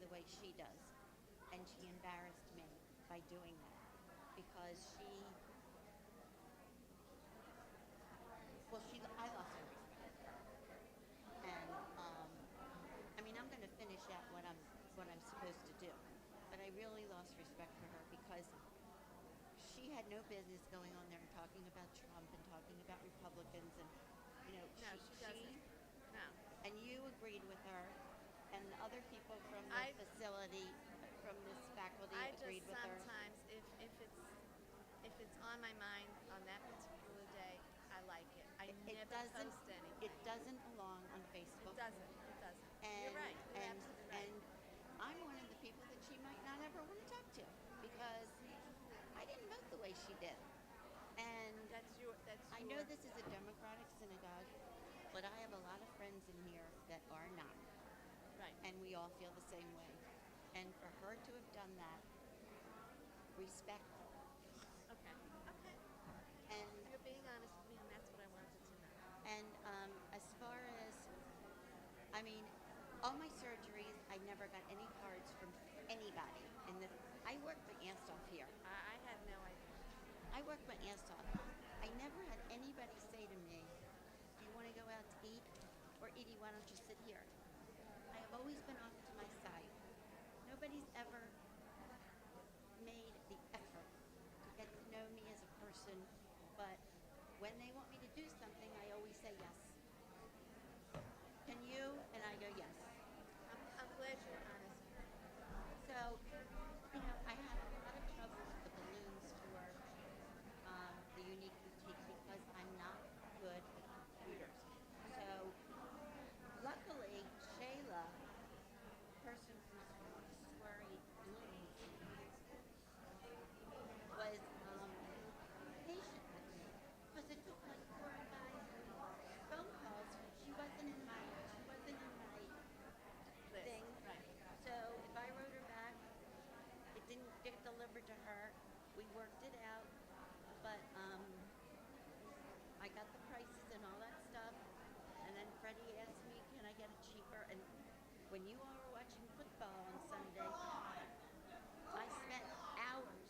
the way she does. And she embarrassed me by doing that because I lost her respect. And I mean, I'm going to finish out what I'm supposed to do, but I really lost respect for her because she had no business going on there and talking about Trump and talking about Republicans and No, she doesn't. No. and you agreed with her and other people from the I facility from this faculty I just agreed with her. sometimes, if it's on my mind on that particular day, I like it. I It, it never doesn't post it anything. doesn't belong on It Facebook. doesn't. It doesn't. You're and right. You're and absolutely right. and I'm one of the people that she might not ever want to talk to because I didn't vote the way she did. And That's your. That's I know your. this is a Democratic synagogue, but I have a lot of friends in here that are not, Right. and we all feel the same way. And for her to have done that, respect her. Okay. Okay. And You're being honest with me, and that's what I wanted to know. as far as I mean, all my surgeries, I never got any cards from anybody. And I worked my ass off here. I had no idea. I worked my ass off. I never had anybody say to me, "Do you want to go out to eat?" Or "Edie, why don't you sit here?" I have always been off to my side. Nobody's ever made the effort to get to know me as a person, but when they want me to do something, I always say yes. Can you? And I go yes. I'm glad you were honest. So, I had a lot of trouble with the balloons for the unique boutique because I'm not good with computers. So, luckily, Shayla, the person who's swearing balloons, was patient with me because it took like 4 or 5 phone calls. She wasn't in my Liz. thing. Right. So if I wrote her back, it didn't get delivered to her. We worked it out, but I got the prices and all that stuff. And then Freddie asked me, "Can I get it cheaper?" And when you all were watching football on Sunday, I spent hours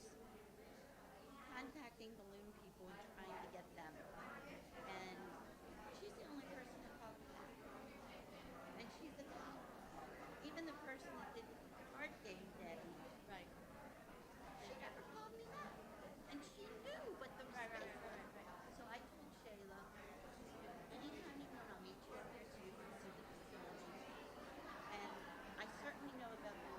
contacting balloon people and trying to get them. And she's the only person that called me back. And she's the even the person that did the card game day, Right. she never called me back. And she knew what the Right. Right. mistake Right. was. Right. Right. So I told Shayla, anytime you want, I'll meet you up here so you can see the facility. And I certainly know about the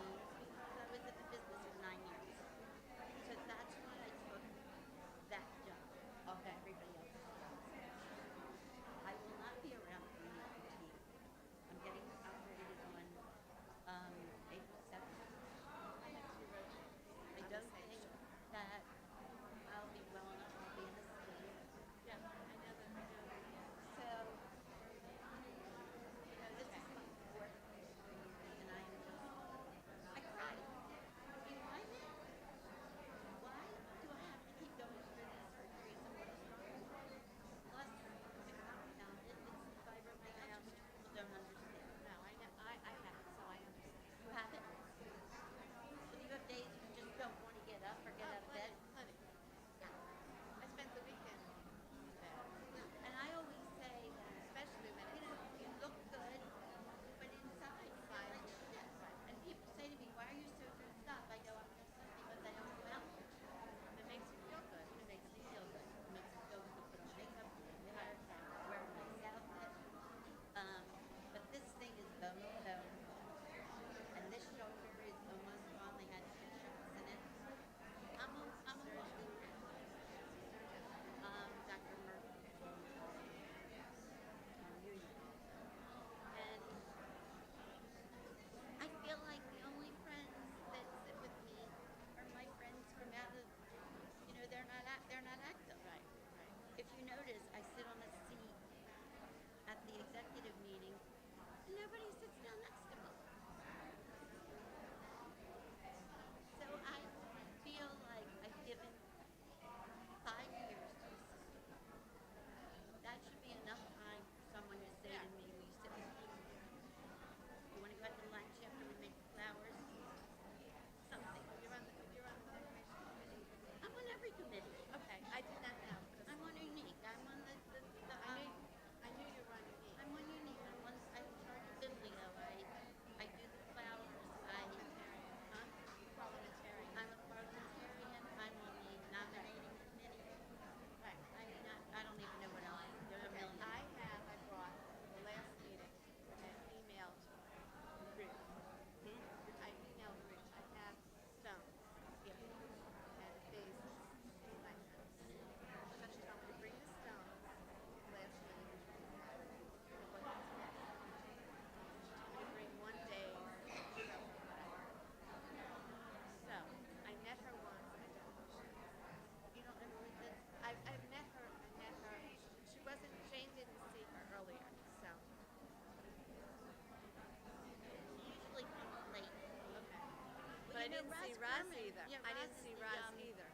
know didn't see Roz Roz Furman. either. Yeah, I Roz didn't is see the Roz either.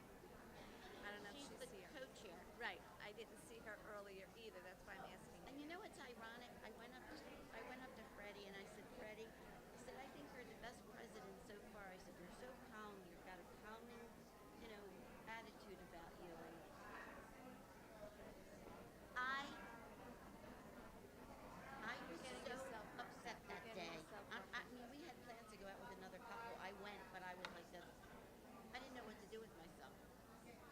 I don't know if she's she's the here. co-chair. Right. I didn't see her earlier either. That's why I'm asking And you. you know what's ironic? I went up to Freddie and I said, Freddie, I said, I think you're the best president so far. I said, you're so calm. You've got a calming, you know, attitude about you. And I I was You're getting so yourself worked upset up. that You're getting day. yourself I, worked I up. mean, we had plans to go out with another couple. I went, but I was like, I didn't know what to do with myself.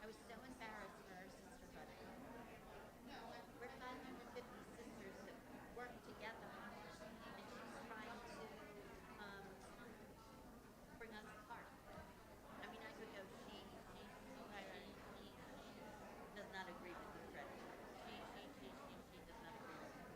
I was so embarrassed for our sisterhood. We're 550 sisters that work together, and she's trying to um, bring us apart. I mean, I could go she does not agree with you, Freddie. She does not agree with you.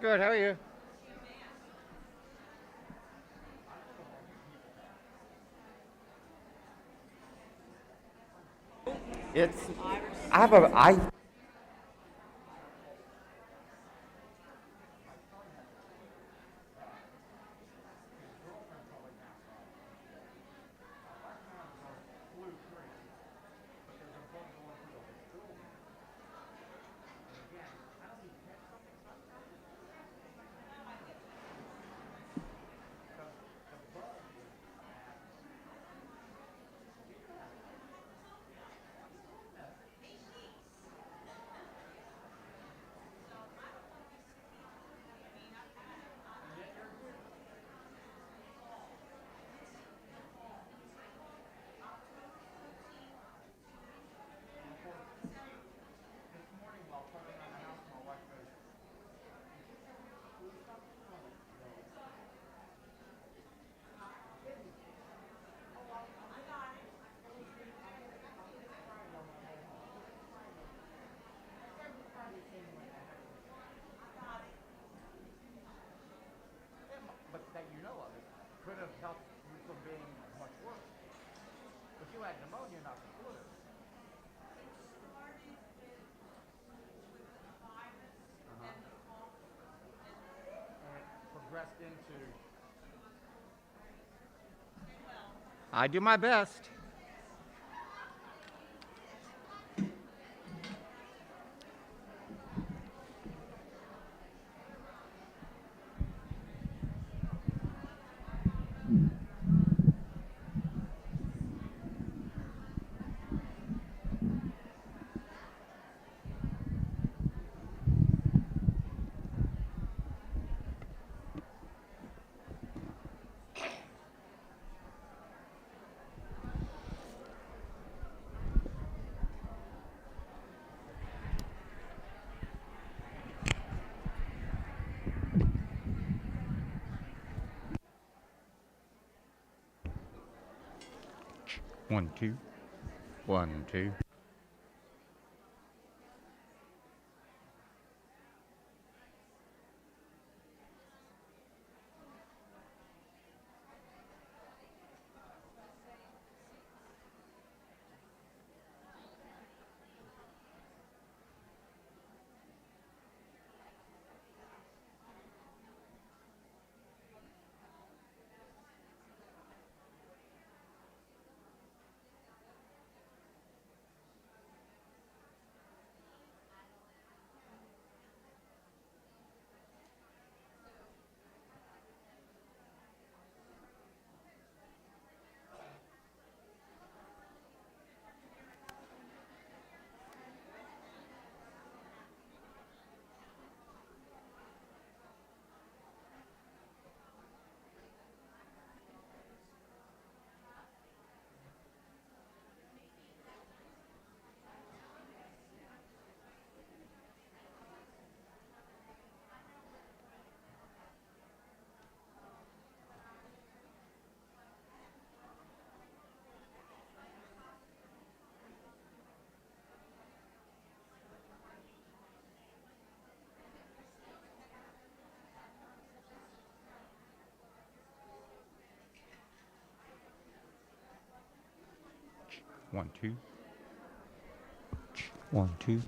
Good. How are you? It's. I have a. I. could have helped you from being much worse. But you had pneumonia, not the flu. And it progressed into. I do my best. One, two. 1, 2. One, two. 1, 2.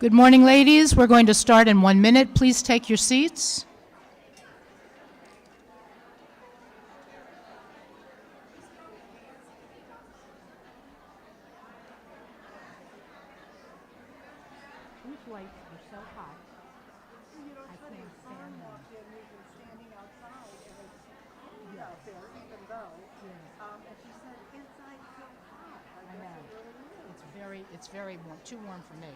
Good morning, ladies. We're going to start in 1 minute. Please take your seats. These lights are so hot. You know, it's funny, Tom walked in, we've been standing outside, and it's cold out there, even though, and she said, inside's so hot. I guess it really is. It's very warm, too warm for me.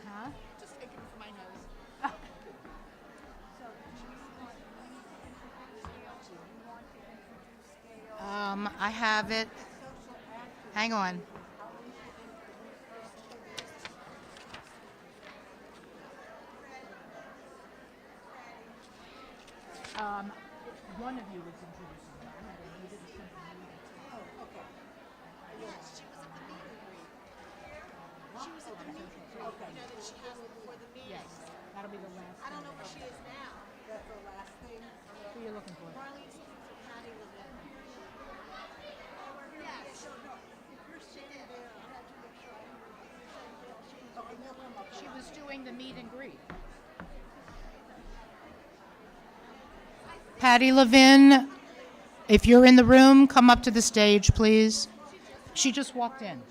Huh? Just taking it for my nose. So, do you want me to introduce Gail? Do you want to introduce Gail? I have it. Social activist. Hang on. How we should introduce her. One of you was introducing her. You did the simple meeting. Oh, okay. Yes, she was at the meet and greet. She was at the meet and greet. Okay. You know that she has before the meeting. Yes, that'll be the last. I don't know where she is now. That's the last thing. Who are you looking for? Marlene's looking for Patty Levin. Yes. If you're sitting there, I had to make sure I heard you. You're saying Gail, okay, they'll come up. She was doing the meet and greet. Patty Levin, if you're in the room, come up to the stage, please. She just walked in.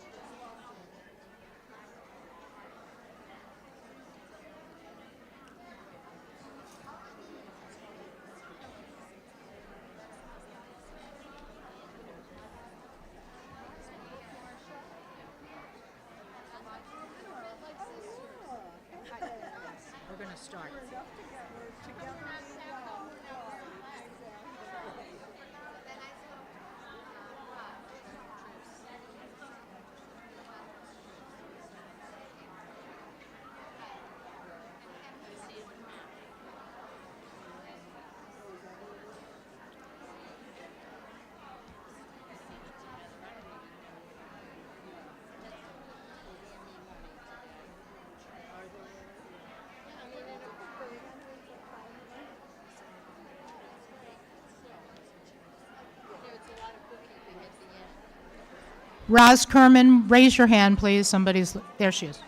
We're going to start. Roz Kerman, raise your hand, please. Somebody's, there she is.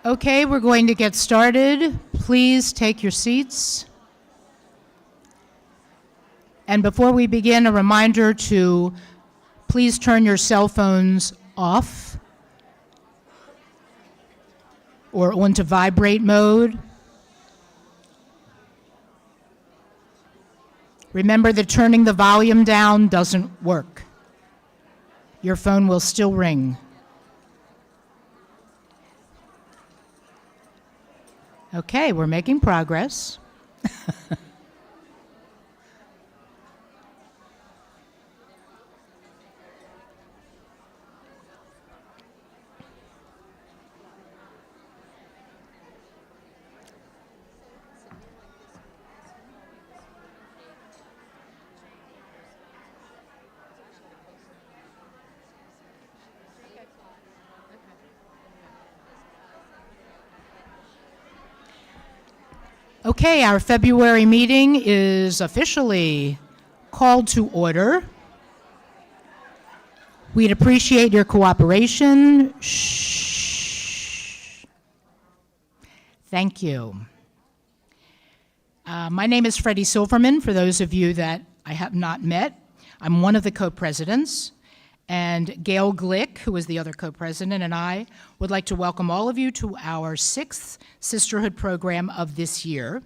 Okay, we're going to get started. Please take your seats. And before we begin, a reminder to please turn your cell phones off or onto vibrate mode. Remember that turning the volume down doesn't work. Your phone will still ring. Okay, we're making progress. Okay, our February meeting is officially called to order. We'd appreciate your cooperation. Shh. Thank you. My name is Freddie Silverman, for those of you that I have not met. I'm one of the co-presidents, and Gail Glick, who is the other co-president, and I would like to welcome all of you to our 6th Sisterhood program of this year.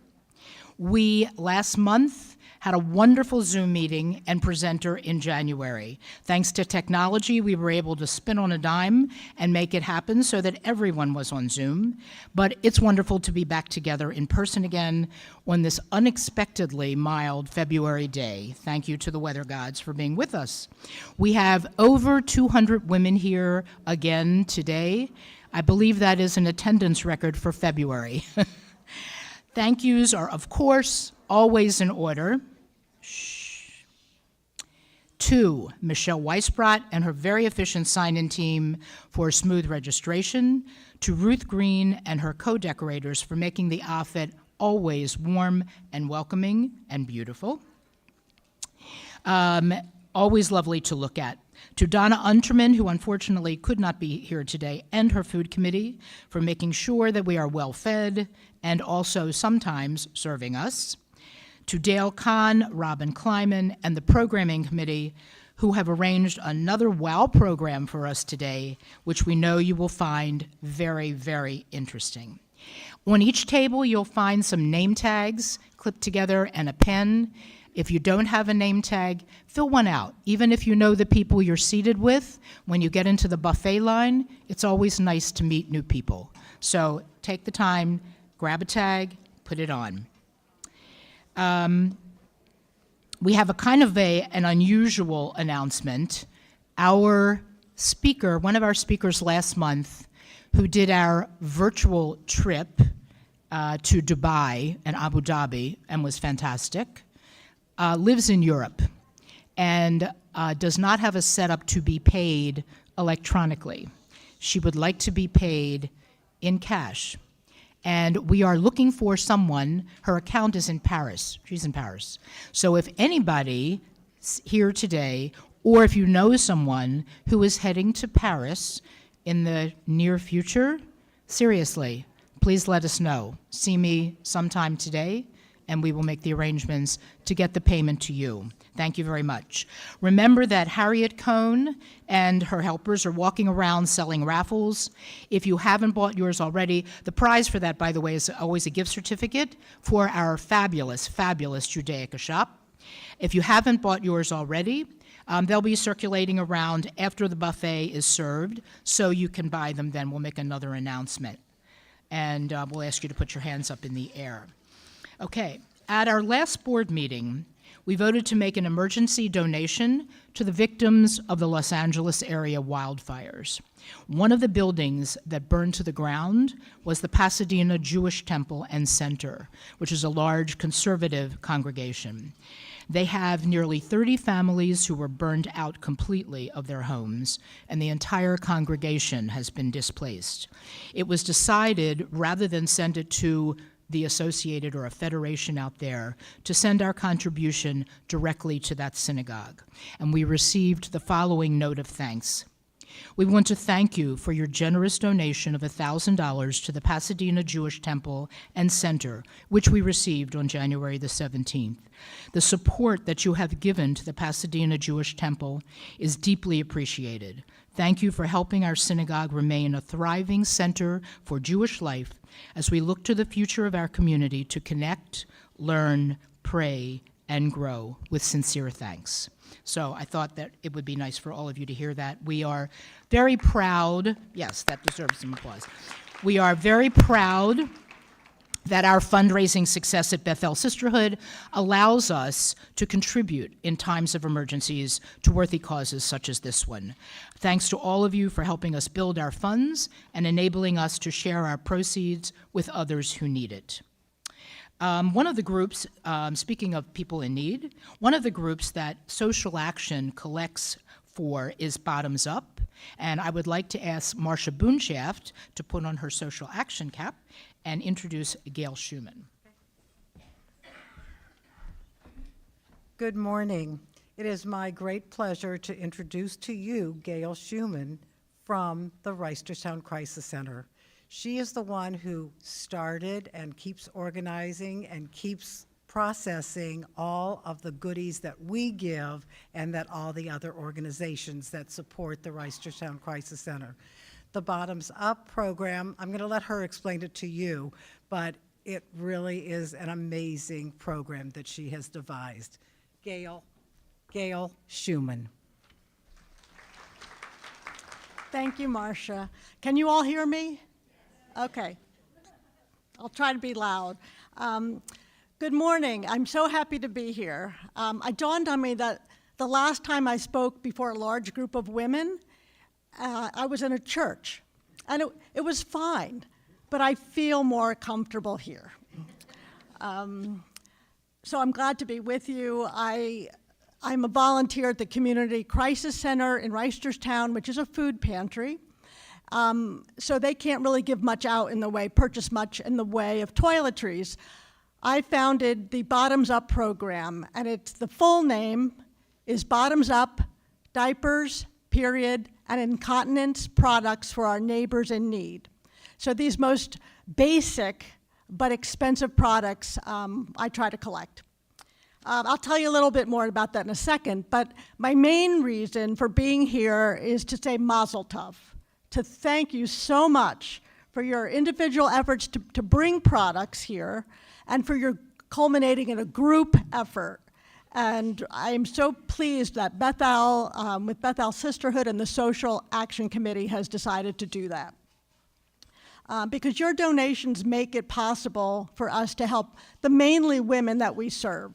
We, last month, had a wonderful Zoom meeting and presenter in January. Thanks to technology, we were able to spin on a dime and make it happen so that everyone was on Zoom. But it's wonderful to be back together in person again on this unexpectedly mild February day. Thank you to the weather gods for being with us. We have over 200 women here again today. I believe that is an attendance record for February. Thank yous are, of course, always in order. Shh. To Michelle Weisbrot and her very efficient sign-in team for smooth registration. To Ruth Green and her co-decorators for making the outfit always warm and welcoming and beautiful. Always lovely to look at. To Donna Unterman, who unfortunately could not be here today, and her food committee for making sure that we are well fed and also sometimes serving us. To Dale Kahn, Robin Kleiman, and the programming committee who have arranged another WOW program for us today, which we know you will find very, very interesting. On each table, you'll find some name tags clipped together and a pen. If you don't have a name tag, fill one out. Even if you know the people you're seated with, when you get into the buffet line, it's always nice to meet new people. So take the time, grab a tag, put it on. We have a kind of an unusual announcement. Our speaker, one of our speakers last month, who did our virtual trip to Dubai and Abu Dhabi and was fantastic, lives in Europe and does not have a setup to be paid electronically. She would like to be paid in cash. And we are looking for someone. Her account is in Paris. She's in Paris. So if anybody here today, or if you know someone who is heading to Paris in the near future, seriously, please let us know. See me sometime today, and we will make the arrangements to get the payment to you. Thank you very much. Remember that Harriet Cohn and her helpers are walking around selling raffles. If you haven't bought yours already, the prize for that, by the way, is always a gift certificate for our fabulous, fabulous Judaica shop. If you haven't bought yours already, they'll be circulating around after the buffet is served, so you can buy them then. We'll make another announcement. And we'll ask you to put your hands up in the air. Okay, at our last board meeting, we voted to make an emergency donation to the victims of the Los Angeles area wildfires. One of the buildings that burned to the ground was the Pasadena Jewish Temple and Center, which is a large conservative congregation. They have nearly 30 families who were burned out completely of their homes, and the entire congregation has been displaced. It was decided, rather than send it to the Associated or a federation out there, to send our contribution directly to that synagogue. And we received the following note of thanks. We want to thank you for your generous donation of $1,000 to the Pasadena Jewish Temple and Center, which we received on January the 17th. The support that you have given to the Pasadena Jewish Temple is deeply appreciated. Thank you for helping our synagogue remain a thriving center for Jewish life as we look to the future of our community to connect, learn, pray, and grow with sincere thanks. So I thought that it would be nice for all of you to hear that. We are very proud, yes, that deserves some applause. We are very proud that our fundraising success at Bethel Sisterhood allows us to contribute in times of emergencies to worthy causes such as this one. Thanks to all of you for helping us build our funds and enabling us to share our proceeds with others who need it. One of the groups, speaking of people in need, one of the groups that Social Action collects for is Bottoms Up, and I would like to ask Marcia Boonshaft to put on her Social Action cap and introduce Gail Schumann. Good morning. It is my great pleasure to introduce to you Gail Schumann from the Reisterstown Crisis Center. She is the one who started and keeps organizing and keeps processing all of the goodies that we give and that all the other organizations that support the Reisterstown Crisis Center. The Bottoms Up program, I'm going to let her explain it to you, but It really is an amazing program that she has devised. Gail Schumann. Thank you, Marcia. Can you all hear me? Okay. I'll try to be loud. Good morning. I'm so happy to be here. It dawned on me that the last time I spoke before a large group of women, I was in a church. And it was fine, but I feel more comfortable here. So I'm glad to be with you. I'm a volunteer at the Community Crisis Center in Reisterstown, which is a food pantry. So they can't really give much out in the way, purchase much in the way of toiletries. I founded the Bottoms Up program, and the full name is Bottoms Up Diapers, Period, and Incontinence Products for Our Neighbors in Need. So these most basic but expensive products I try to collect. I'll tell you a little bit more about that in a second, but my main reason for being here is to say mazel tov, to thank you so much for your individual efforts to bring products here and for your culminating in a group effort. And I am so pleased that Bethel, with Bethel Sisterhood and the Social Action Committee has decided to do that. Because your donations make it possible for us to help the mainly women that we serve.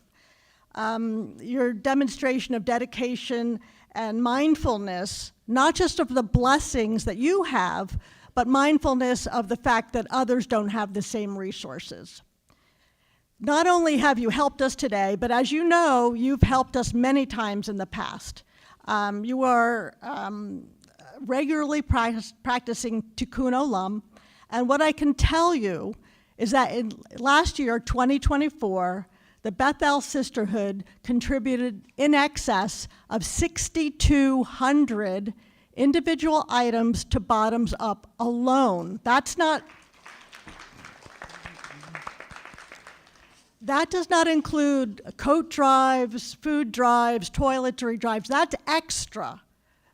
Your demonstration of dedication and mindfulness, not just of the blessings that you have, but mindfulness of the fact that others don't have the same resources. Not only have you helped us today, but as you know, you've helped us many times in the past. You are regularly practicing Tikkun Olam, and what I can tell you is that in last year, 2024, the Bethel Sisterhood contributed in excess of 6,200 individual items to Bottoms Up alone. That does not include coat drives, food drives, toiletry drives. That's extra.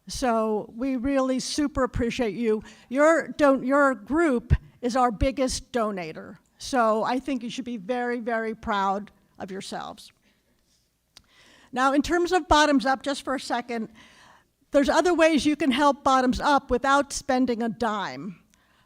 So we really super appreciate you. Your group is our biggest donator. So I think you should be very, very proud of yourselves. Now, in terms of Bottoms Up, just for a second, there's other ways you can help Bottoms Up without spending a dime.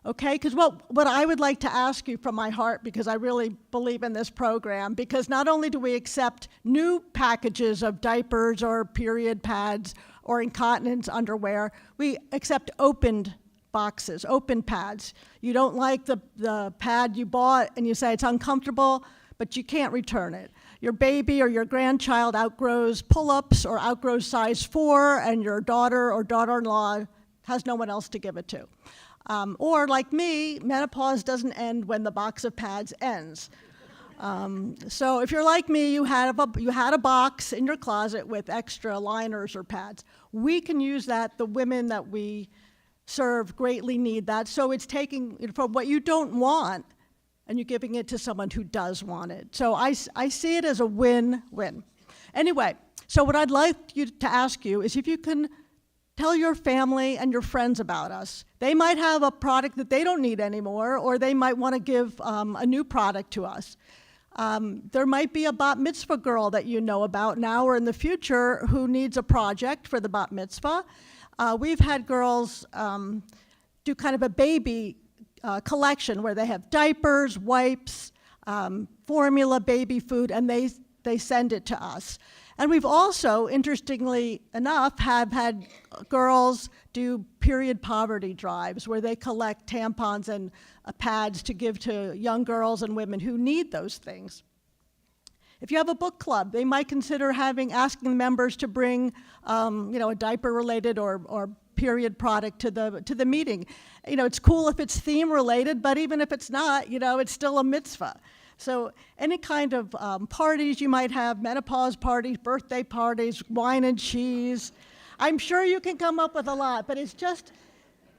Okay, because what I would like to ask you from my heart, because I really believe in this program, because not only do we accept new packages of diapers or period pads or incontinence underwear, we accept opened boxes, open pads. You don't like the pad you bought and you say it's uncomfortable, but you can't return it. Your baby or your grandchild outgrows pull-ups or outgrows size 4, and your daughter or daughter-in-law has no one else to give it to. Or like me, menopause doesn't end when the box of pads ends. So if you're like me, you had a box in your closet with extra liners or pads. We can use that. The women that we serve greatly need that. So it's taking from what you don't want and you're giving it to someone who does want it. So I see it as a win-win. Anyway, so what I'd like you to ask you is if you can tell your family and your friends about us. They might have a product that they don't need anymore, or they might want to give a new product to us. There might be a bat mitzvah girl that you know about now or in the future who needs a project for the bat mitzvah. We've had girls do kind of a baby collection where they have diapers, wipes, formula, baby food, and they send it to us. And we've also, interestingly enough, have had girls do period poverty drives where they collect tampons and pads to give to young girls and women who need those things. If you have a book club, they might consider asking the members to bring a diaper-related or period product to the meeting. It's cool if it's theme-related, but even if it's not, it's still a mitzvah. So any kind of parties you might have, menopause parties, birthday parties, wine and cheese, I'm sure you can come up with a lot, but it's just,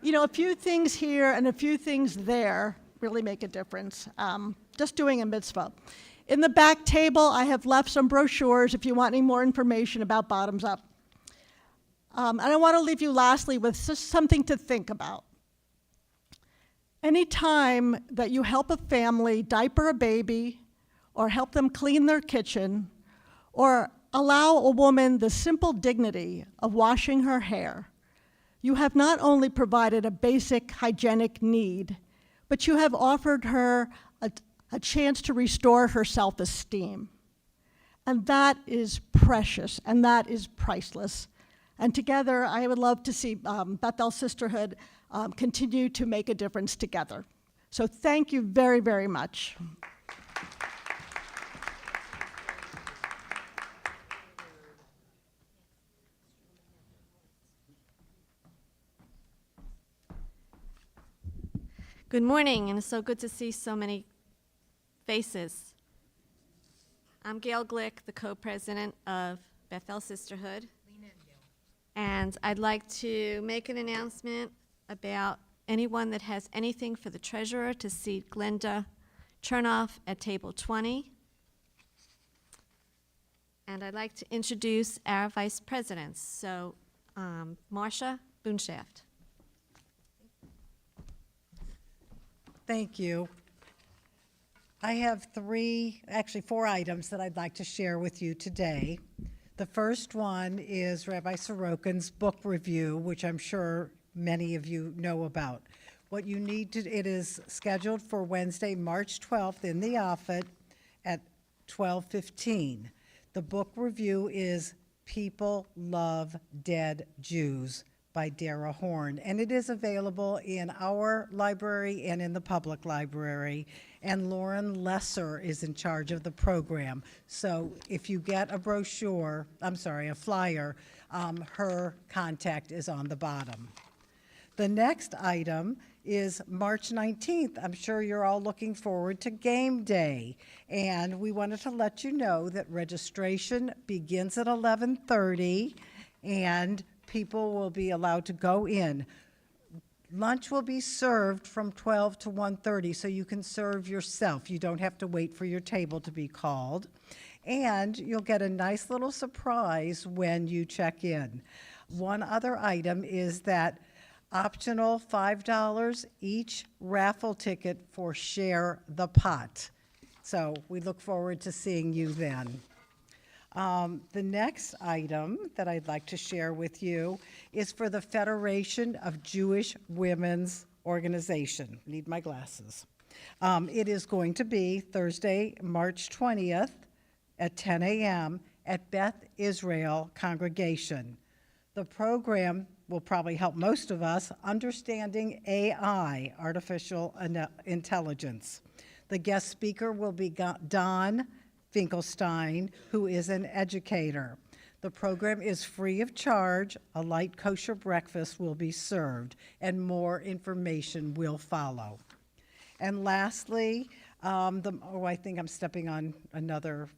a few things here and a few things there really make a difference. Just doing a mitzvah. In the back table, I have left some brochures if you want any more information about Bottoms Up. And I want to leave you lastly with just something to think about. Any time that you help a family diaper a baby, or help them clean their kitchen, or allow a woman the simple dignity of washing her hair, you have not only provided a basic hygienic need, but you have offered her a chance to restore her self-esteem. And that is precious, and that is priceless. And together, I would love to see Bethel Sisterhood continue to make a difference together. So thank you very, very much. Good morning, and it's so good to see so many faces. I'm Gail Glick, the co-president of Bethel Sisterhood. And I'd like to make an announcement about anyone that has anything for the treasurer to seat Glenda Chernoff at table 20. And I'd like to introduce our vice presidents. So, Marcia Boonshaft. Thank you. I have four items that I'd like to share with you today. The first one is Rabbi Sorokin's book review, which I'm sure many of you know about. What you need to, it is scheduled for Wednesday, March 12th in the office at 12:15. The book review is People Love Dead Jews by Dara Horn, and it is available in our library and in the public library, and Lauren Lesser is in charge of the program. So if you get a a flyer, her contact is on the bottom. The next item is March 19th. I'm sure you're all looking forward to game day, and we wanted to let you know that registration begins at 11:30, and people will be allowed to go in. Lunch will be served from 12 to 1:30, so you can serve yourself. You don't have to wait for your table to be called. And you'll get a nice little surprise when you check in. One other item is that optional $5 each raffle ticket for Share the Pot. So we look forward to seeing you then. The next item that I'd like to share with you is for the Federation of Jewish Women's Organization. Need my glasses. It is going to be Thursday, March 20th at 10 a.m. at Beth Israel Congregation. The program will probably help most of us understanding AI, artificial intelligence. The guest speaker will be Don Finkelstein, who is an educator. The program is free of charge. A light kosher breakfast will be served, and more information will follow. And lastly, I think I'm stepping on another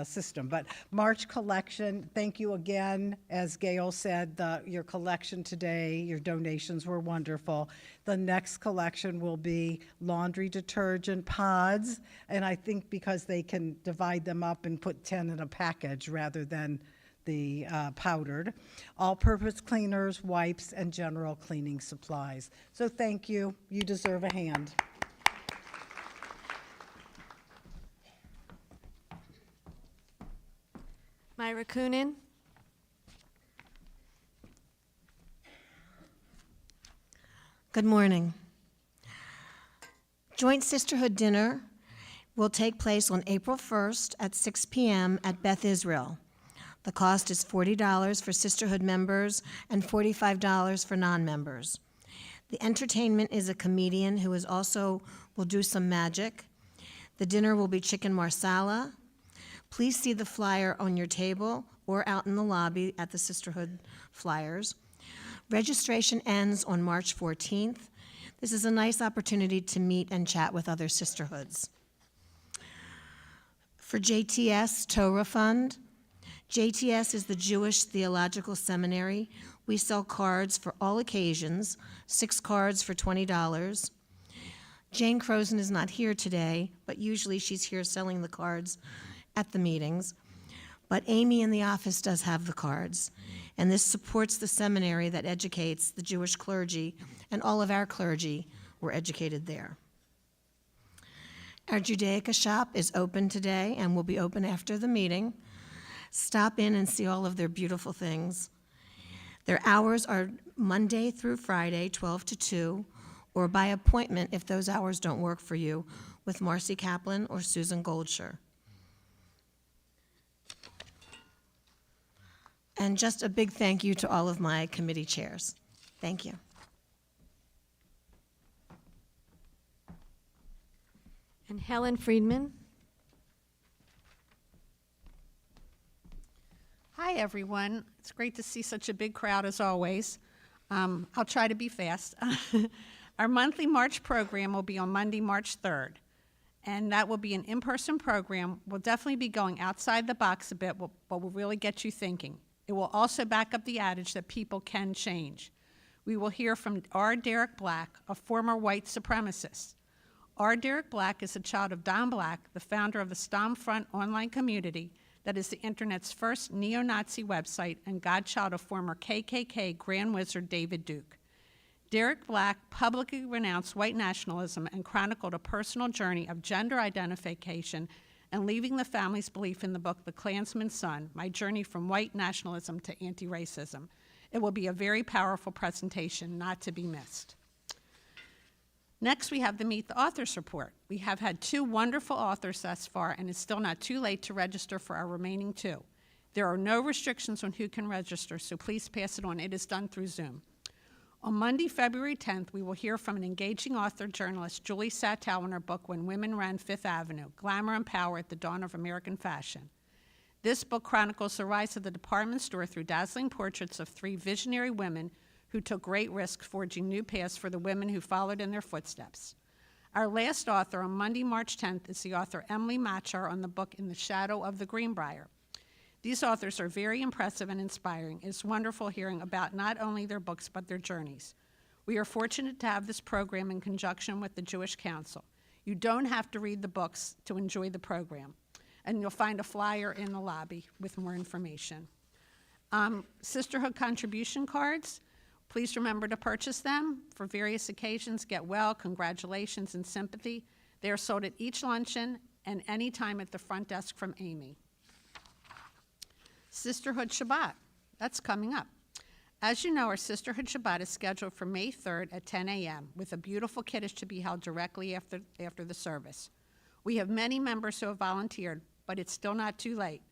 system, but March collection, thank you again. As Gail said, your collection today, your donations were wonderful. The next collection will be laundry detergent pods, and I think because they can divide them up and put 10 in a package rather than the powdered, all-purpose cleaners, wipes, and general cleaning supplies. So thank you. You deserve a hand. Myra Coonan. Good morning. Joint Sisterhood dinner will take place on April 1st at 6 p.m. at Beth Israel. The cost is $40 for Sisterhood members and $45 for non-members. The entertainment is a comedian who will do some magic. The dinner will be chicken marsala. Please see the flyer on your table or out in the lobby at the Sisterhood flyers. Registration ends on March 14th. This is a nice opportunity to meet and chat with other sisterhoods. For JTS Torah Fund, JTS is the Jewish Theological Seminary. We sell cards for all occasions, 6 cards for $20. Jane Croson is not here today, but usually she's here selling the cards at the meetings. But Amy in the office does have the cards, and this supports the seminary that educates the Jewish clergy and all of our clergy were educated there. Our Judaica shop is open today and will be open after the meeting. Stop in and see all of their beautiful things. Their hours are Monday through Friday, 12 to 2, or by appointment if those hours don't work for you, with Marcy Kaplan or Susan Goldshire. And just a big thank you to all of my committee chairs. Thank you. And Helen Friedman. Hi, everyone. It's great to see such a big crowd as always. I'll try to be fast. Our monthly March program will be on Monday, March 3rd, and that will be an in-person program. We'll definitely be going outside the box a bit, but will really get you thinking. It will also back up the adage that people can change. We will hear from R. Derek Black, a former white supremacist. R. Derek Black is a child of Don Black, the founder of the Stormfront online community that is the internet's first neo-Nazi website and godchild of former KKK Grand Wizard David Duke. Derek Black publicly renounced white nationalism and chronicled a personal journey of gender identification and leaving the family's belief in the book The Klansman's Son, My Journey from White Nationalism to Anti-Racism. It will be a very powerful presentation, not to be missed. Next, we have the Meet the Authors report. We have had 2 wonderful authors thus far, and it's still not too late to register for our remaining 2. There are no restrictions on who can register, so please pass it on. It is done through Zoom. On Monday, February 10th, we will hear from an engaging author-journalist, Julie Satow, in her book, When Women Ran Fifth Avenue, Glamour and Power at the Dawn of American Fashion. This book chronicles the rise of the department store through dazzling portraits of 3 visionary women who took great risks forging new paths for the women who followed in their footsteps. Our last author on Monday, March 10th, is the author Emily Machar on the book In the Shadow of the Greenbrier. These authors are very impressive and inspiring. It's wonderful hearing about not only their books, but their journeys. We are fortunate to have this program in conjunction with the Jewish Council. You don't have to read the books to enjoy the program, and you'll find a flyer in the lobby with more information. Sisterhood contribution cards, please remember to purchase them for various occasions. Get well, congratulations, and sympathy. They are sold at each luncheon and any time at the front desk from Amy. Sisterhood Shabbat, that's coming up. As you know, our Sisterhood Shabbat is scheduled for May 3rd at 10 a.m. with a beautiful kiddush to be held directly after the service. We have many members who have volunteered, but it's still not too late.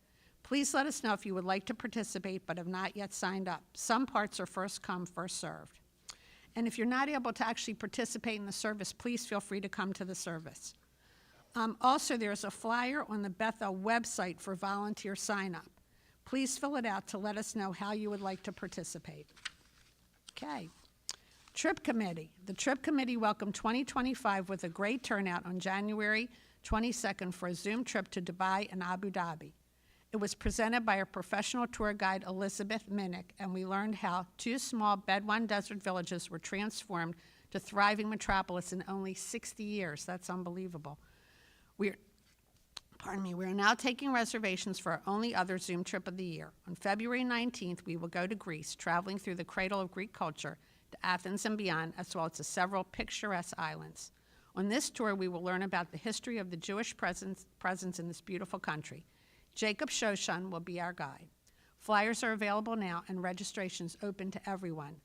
Please let us know if you would like to participate but have not yet signed up. Some parts are first come, first served. And if you're not able to actually participate in the service, please feel free to come to the service. Also, there's a flyer on the Bethel website for volunteer sign-up. Please fill it out to let us know how you would like to participate. Okay. Trip Committee. The Trip Committee welcomed 2025 with a great turnout on January 22nd for a Zoom trip to Dubai and Abu Dhabi. It was presented by our professional tour guide, Elizabeth Minnick, and we learned how 2 small Bedouin desert villages were transformed to thriving metropolis in only 60 years. That's unbelievable. We are now taking reservations for our only other Zoom trip of the year. On February 19th, we will go to Greece, traveling through the cradle of Greek culture to Athens and beyond, as well as to several picturesque islands. On this tour, we will learn about the history of the Jewish presence in this beautiful country. Jacob Shoshan will be our guide. Flyers are available now, and registrations open to everyone.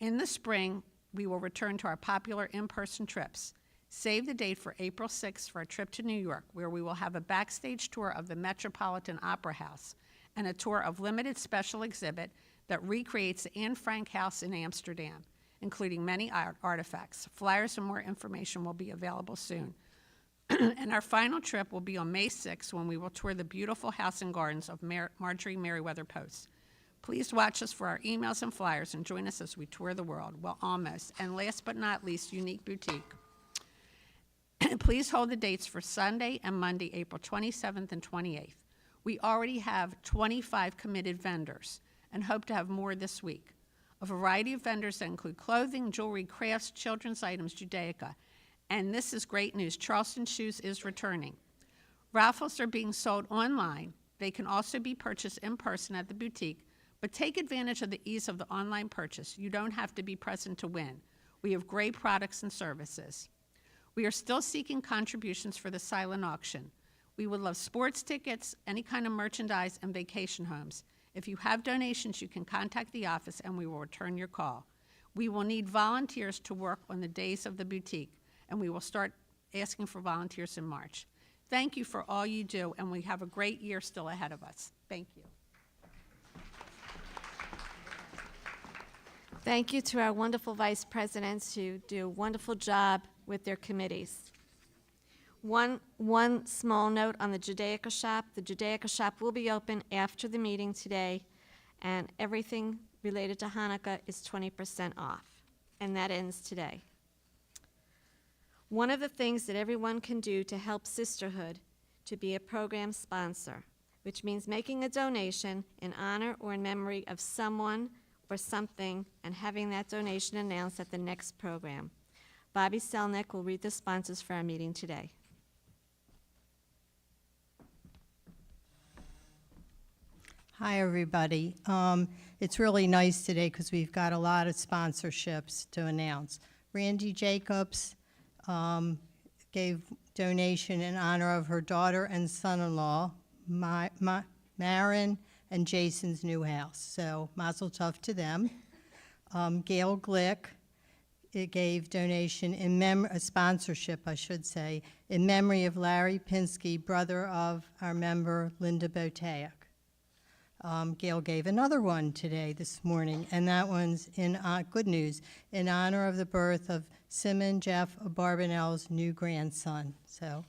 In the spring, we will return to our popular in-person trips. Save the date for April 6th for a trip to New York, where we will have a backstage tour of the Metropolitan Opera House and a tour of limited special exhibit that recreates the Anne Frank House in Amsterdam, including many artifacts. Flyers and more information will be available soon. And our final trip will be on May 6th, when we will tour the beautiful house and gardens of Marjorie Merriweather Post. Please watch us for our emails and flyers and join us as we tour the world. Well, almost. And last but not least, Unique Boutique. Please hold the dates for Sunday and Monday, April 27th and 28th. We already have 25 committed vendors and hope to have more this week. A variety of vendors that include clothing, jewelry, crafts, children's items, Judaica. And this is great news, Charleston Shoes is returning. Raffles are being sold online. They can also be purchased in person at the boutique, but take advantage of the ease of the online purchase. You don't have to be present to win. We have great products and services. We are still seeking contributions for the silent auction. We would love sports tickets, any kind of merchandise, and vacation homes. If you have donations, you can contact the office and we will return your call. We will need volunteers to work on the days of the boutique, and we will start asking for volunteers in March. Thank you for all you do, and we have a great year still ahead of us. Thank you. Thank you to our wonderful vice presidents who do a wonderful job with their committees. One small note on the Judaica shop. The Judaica shop will be open after the meeting today, and everything related to Hanukkah is 20% off, and that ends today. One of the things that everyone can do to help Sisterhood to be a program sponsor, which means making a donation in honor or in memory of someone or something and having that donation announced at the next program. Bobby Selnick will read the sponsors for our meeting today. Hi, everybody. It's really nice today because we've got a lot of sponsorships to announce. Randy Jacobs gave donation in honor of her daughter and son-in-law, Marin and Jason's new house. So mazel tov to them. Gail Glick gave donation a sponsorship, I should say, in memory of Larry Pinsky, brother of our member Linda Boteach. Gail gave another one this morning, and that one's in good news, in honor of the birth of Simon Jeff Barbanel's new grandson. So,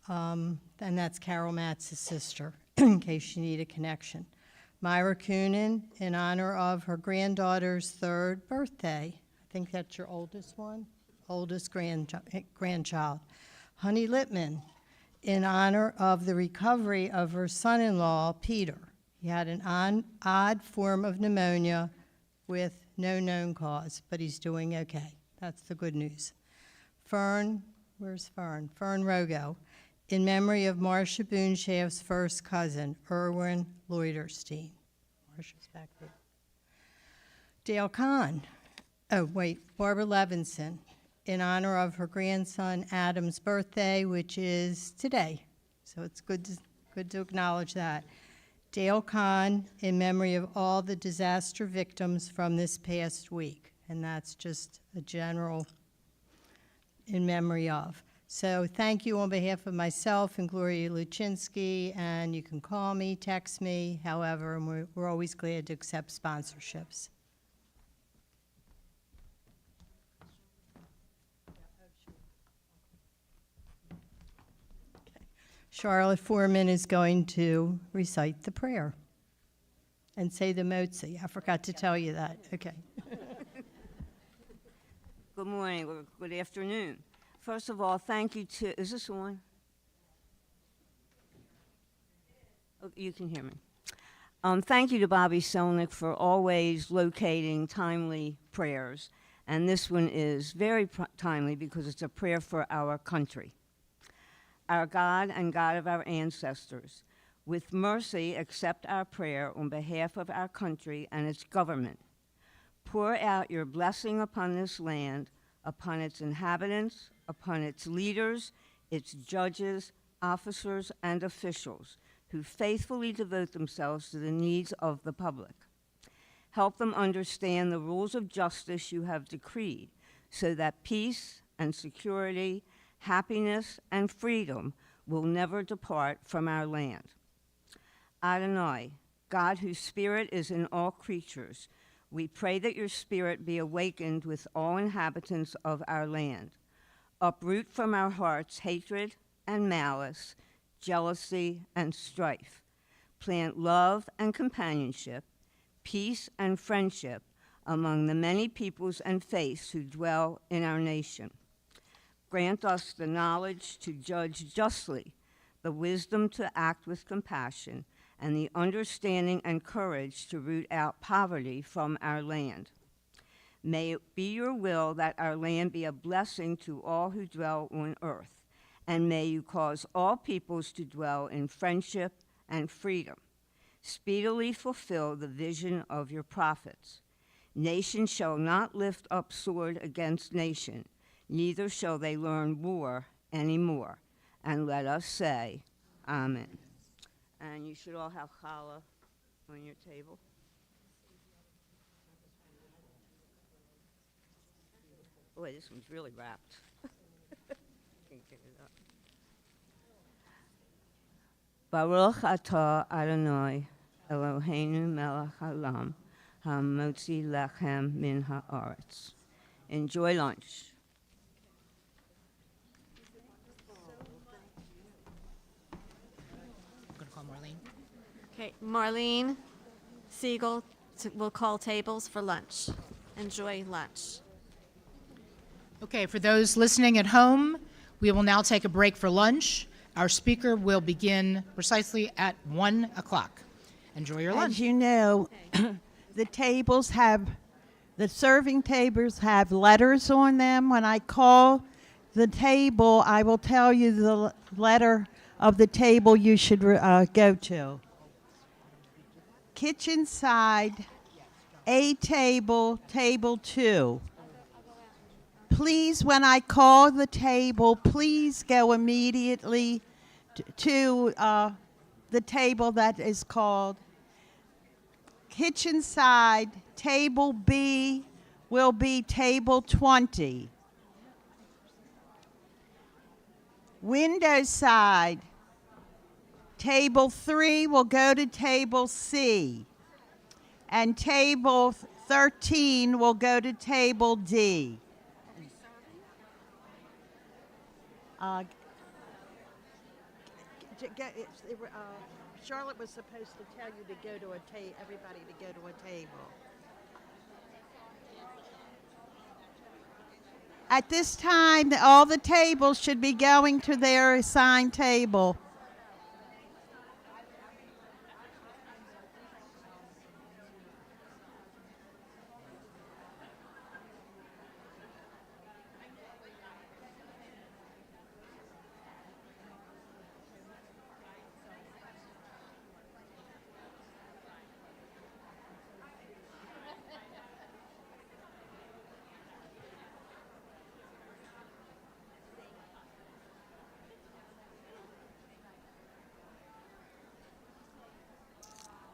and that's Carol Matz's sister, in case you need a connection. Myra Coonan, in honor of her granddaughter's 3rd birthday. I think that's your oldest one, oldest grandchild. Honey Littman, in honor of the recovery of her son-in-law, Peter. He had an odd form of pneumonia with no known cause, but he's doing okay. That's the good news. Fern, where's Fern? Fern Rogo, in memory of Marcia Boonshaft's first cousin, Erwin Leuterstein. Marcia's back there. Dale Kahn. Barbara Levinson, in honor of her grandson Adam's birthday, which is today. So it's good to acknowledge that. Dale Kahn, in memory of all the disaster victims from this past week. And that's just a general in memory of. So thank you on behalf of myself and Gloria Luchinsky, and you can call me, text me, however, and we're always glad to accept sponsorships. Charlotte Foreman is going to recite the prayer and say the motzi. I forgot to tell you that. Okay. Good morning or good afternoon. First of all, thank you to, is this on? Oh, you can hear me. Thank you to Bobby Selnick for always locating timely prayers. And this one is very timely because it's a prayer for our country. Our God and God of our ancestors, with mercy accept our prayer on behalf of our country and its government. Pour out your blessing upon this land, upon its inhabitants, upon its leaders, its judges, officers, and officials who faithfully devote themselves to the needs of the public. Help them understand the rules of justice you have decreed so that peace and security, happiness, and freedom will never depart from our land. Adonai, God whose spirit is in all creatures, we pray that your spirit be awakened with all inhabitants of our land. Uproot from our hearts hatred and malice, jealousy and strife. Plant love and companionship, peace and friendship among the many peoples and faiths who dwell in our nation. Grant us the knowledge to judge justly, the wisdom to act with compassion, and the understanding and courage to root out poverty from our land. May it be your will that our land be a blessing to all who dwell on earth, and may you cause all peoples to dwell in friendship and freedom. Speedily fulfill the vision of your prophets. Nation shall not lift up sword against nation, neither shall they learn war any more. And let us say, Amen. And you should all have challah on your table. Boy, this one's really wrapped. Can't get it up. Baruch atah Adonai Eloheinu melech haolam hamotzi lechem min haaretz. Enjoy lunch. I'm going to call Marlene. Okay, Marlene Siegel will call tables for lunch. Enjoy lunch. Okay, for those listening at home, we will now take a break for lunch. Our speaker will begin precisely at 1 o'clock. Enjoy your lunch. As you know, the serving tables have letters on them. When I call the table, I will tell you the letter of the table you should go to. Kitchen side, A table, table 2. Please, when I call the table, please go immediately to the table that is called. Kitchen side, table B will be table 20. Window side, table 3 will go to table C. And table 13 will go to table D. Charlotte was supposed to tell you to go to everybody to go to a table. At this time, all the tables should be going to their assigned table.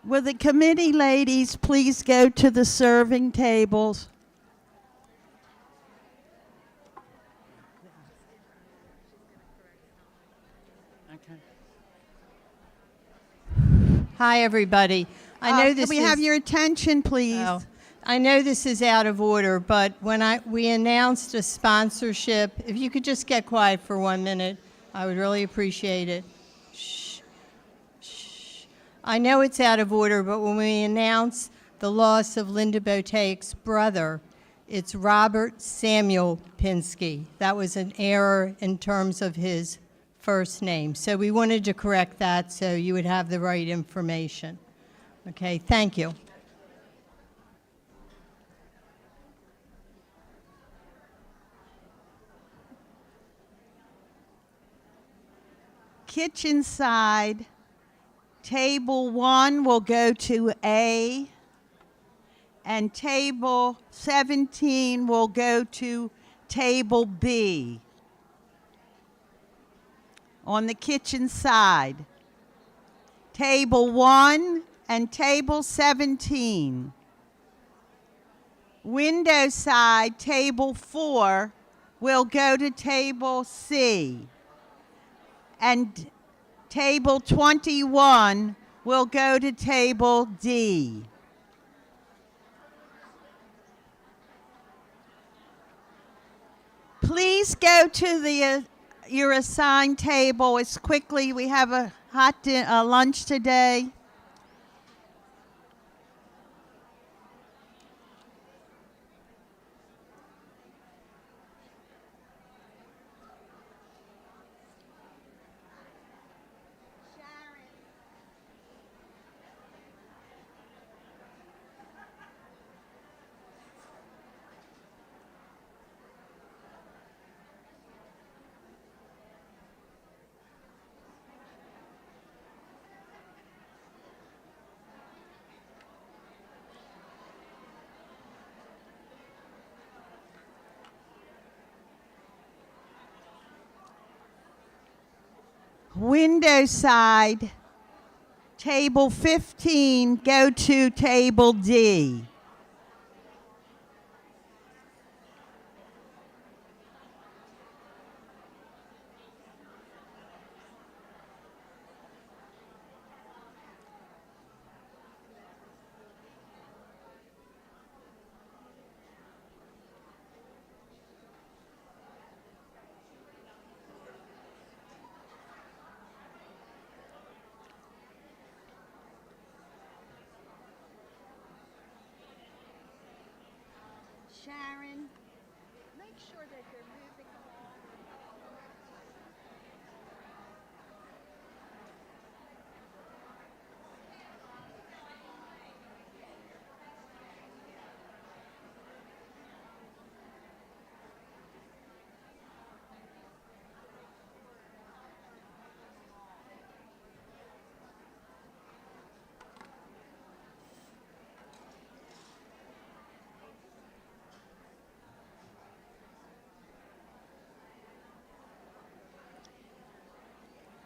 Will the committee ladies please go to the serving tables? Hi, everybody. I know this Can we have your attention, please? Oh, I know this is out of order, but when we announced a sponsorship, if you could just get quiet for 1 minute, I would really appreciate it. Shh. Shh. I know it's out of order, but when we announced the loss of Linda Botake's brother, it's Robert Samuel Pinsky. That was an error in terms of his first name. So we wanted to correct that so you would have the right information. Okay, thank you. Kitchen side, table 1 will go to A, and table 17 will go to table B. On the kitchen side, table 1 and table 17. Window side, table 4 will go to table C. And table 21 will go to table D. Please go to your assigned table as quickly. We have a hot lunch today. Window side, table 15, go to table D. Sharon, make sure that they're moving along.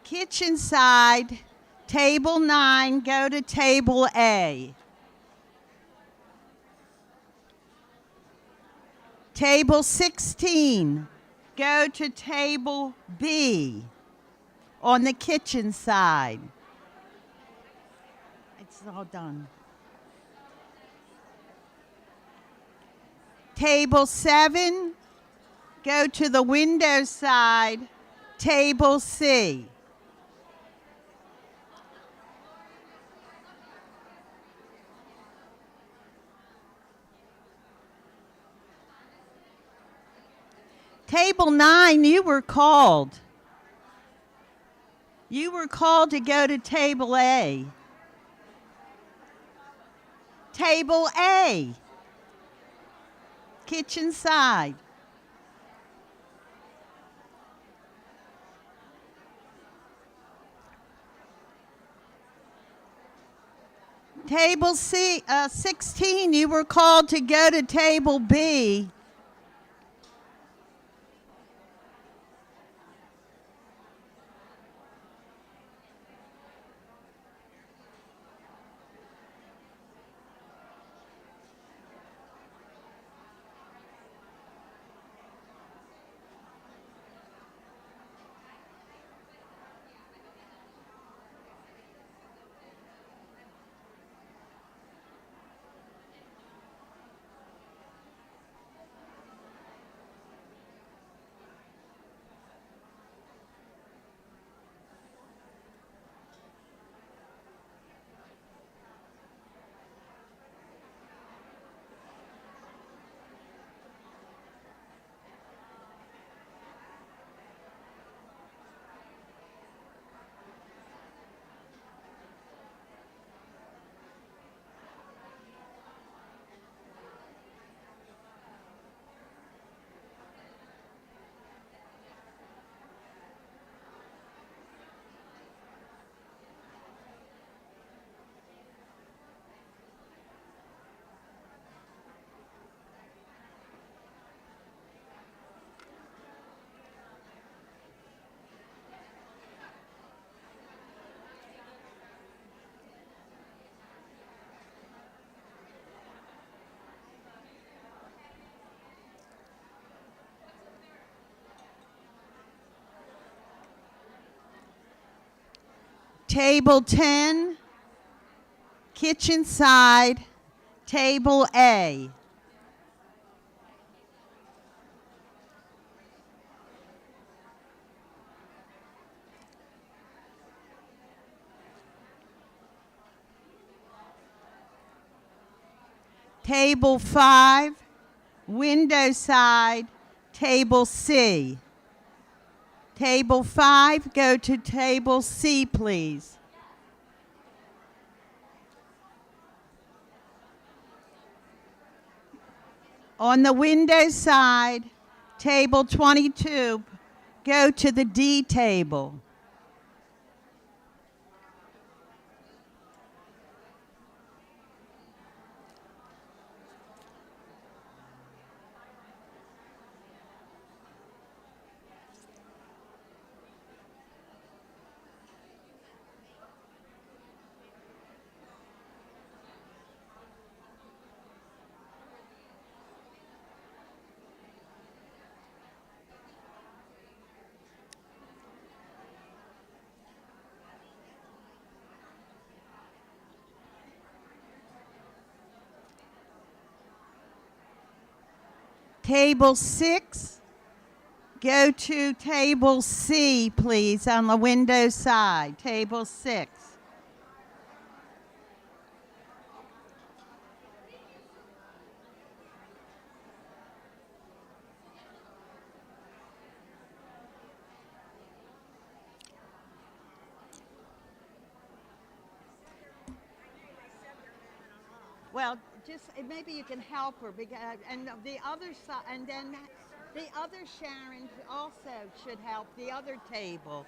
Kitchen side, table 9, go to table A. Table 16, go to table B on the kitchen side. It's all done. Table 7, go to the window side, table C. Table 9, you were called. You were called to go to table A. Table A, kitchen side. Table 16, you were called to go to table B. Table 10, kitchen side, table A. Table 5, window side, table C. Table 5, go to table C, please. On the window side, table 22, go to the D table. Table 6, go to table C, please, on the window side. Table 6. Well, just maybe you can help her, because, and the other side, and then the other Sharon also should help the other table.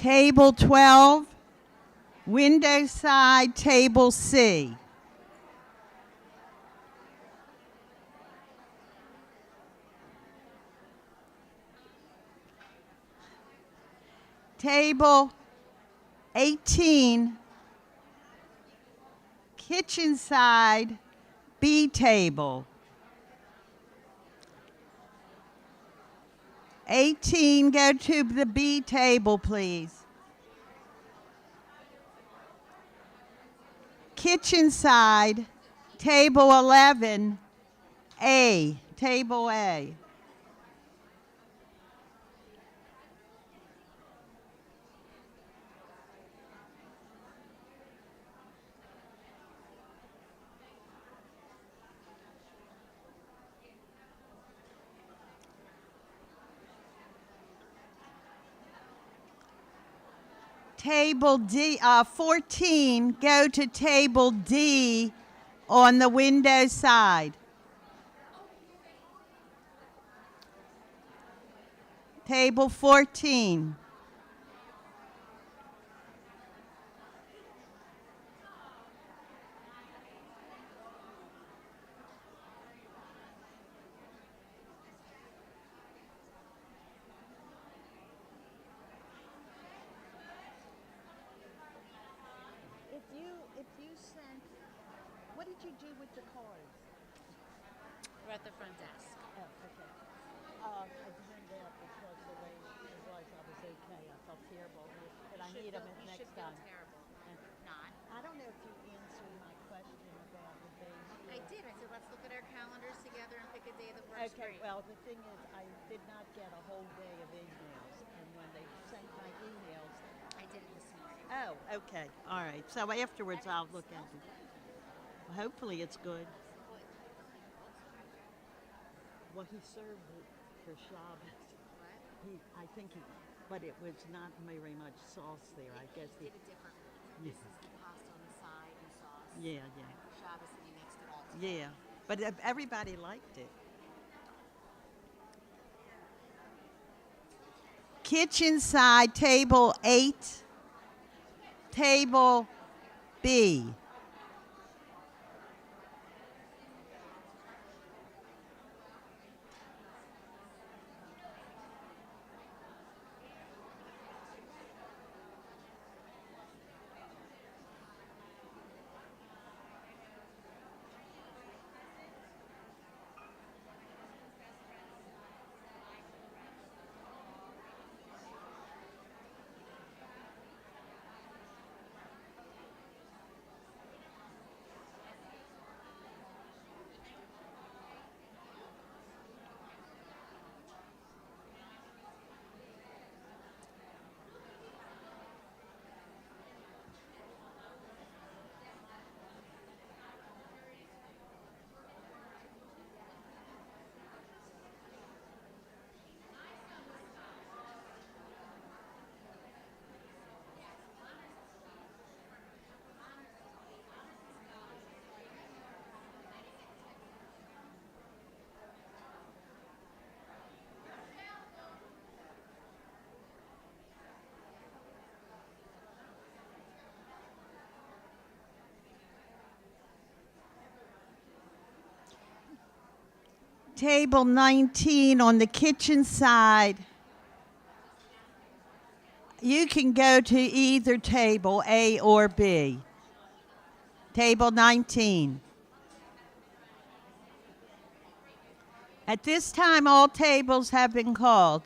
Table 12, window side, table C. Table 18, kitchen side, B table. 18, go to the B table, please. Kitchen side, table 11, A, table A. Table D, 14, go to table D on the window side. Table 14. If you sent, what did you do with the cards? We're at the front desk. Oh, okay. I didn't get up because the way it was, I was okay. I felt terrible, but I need them You next should feel time. terrible. Not. I don't know if you answered my question about the days. I did. I said, let's look at our calendars together and pick a day that works Okay, great. well, the thing is, I did not get a whole day of emails, and when they sent my emails, I did it this morning. oh, okay, all right. So afterwards, I'll look at it. Well, hopefully, it's good. Well, he served it for Shabbos. What? I think but it was not very much sauce there. I guess Did it differently. Yeah. This is the pasta on the side and sauce. Yeah. And for Shabbos, and you mixed it all together. Yeah, but everybody liked it. Kitchen side, table 8, table B. table 19 on the kitchen side. You can go to either table, A or B. Table 19. At this time, all tables have been called.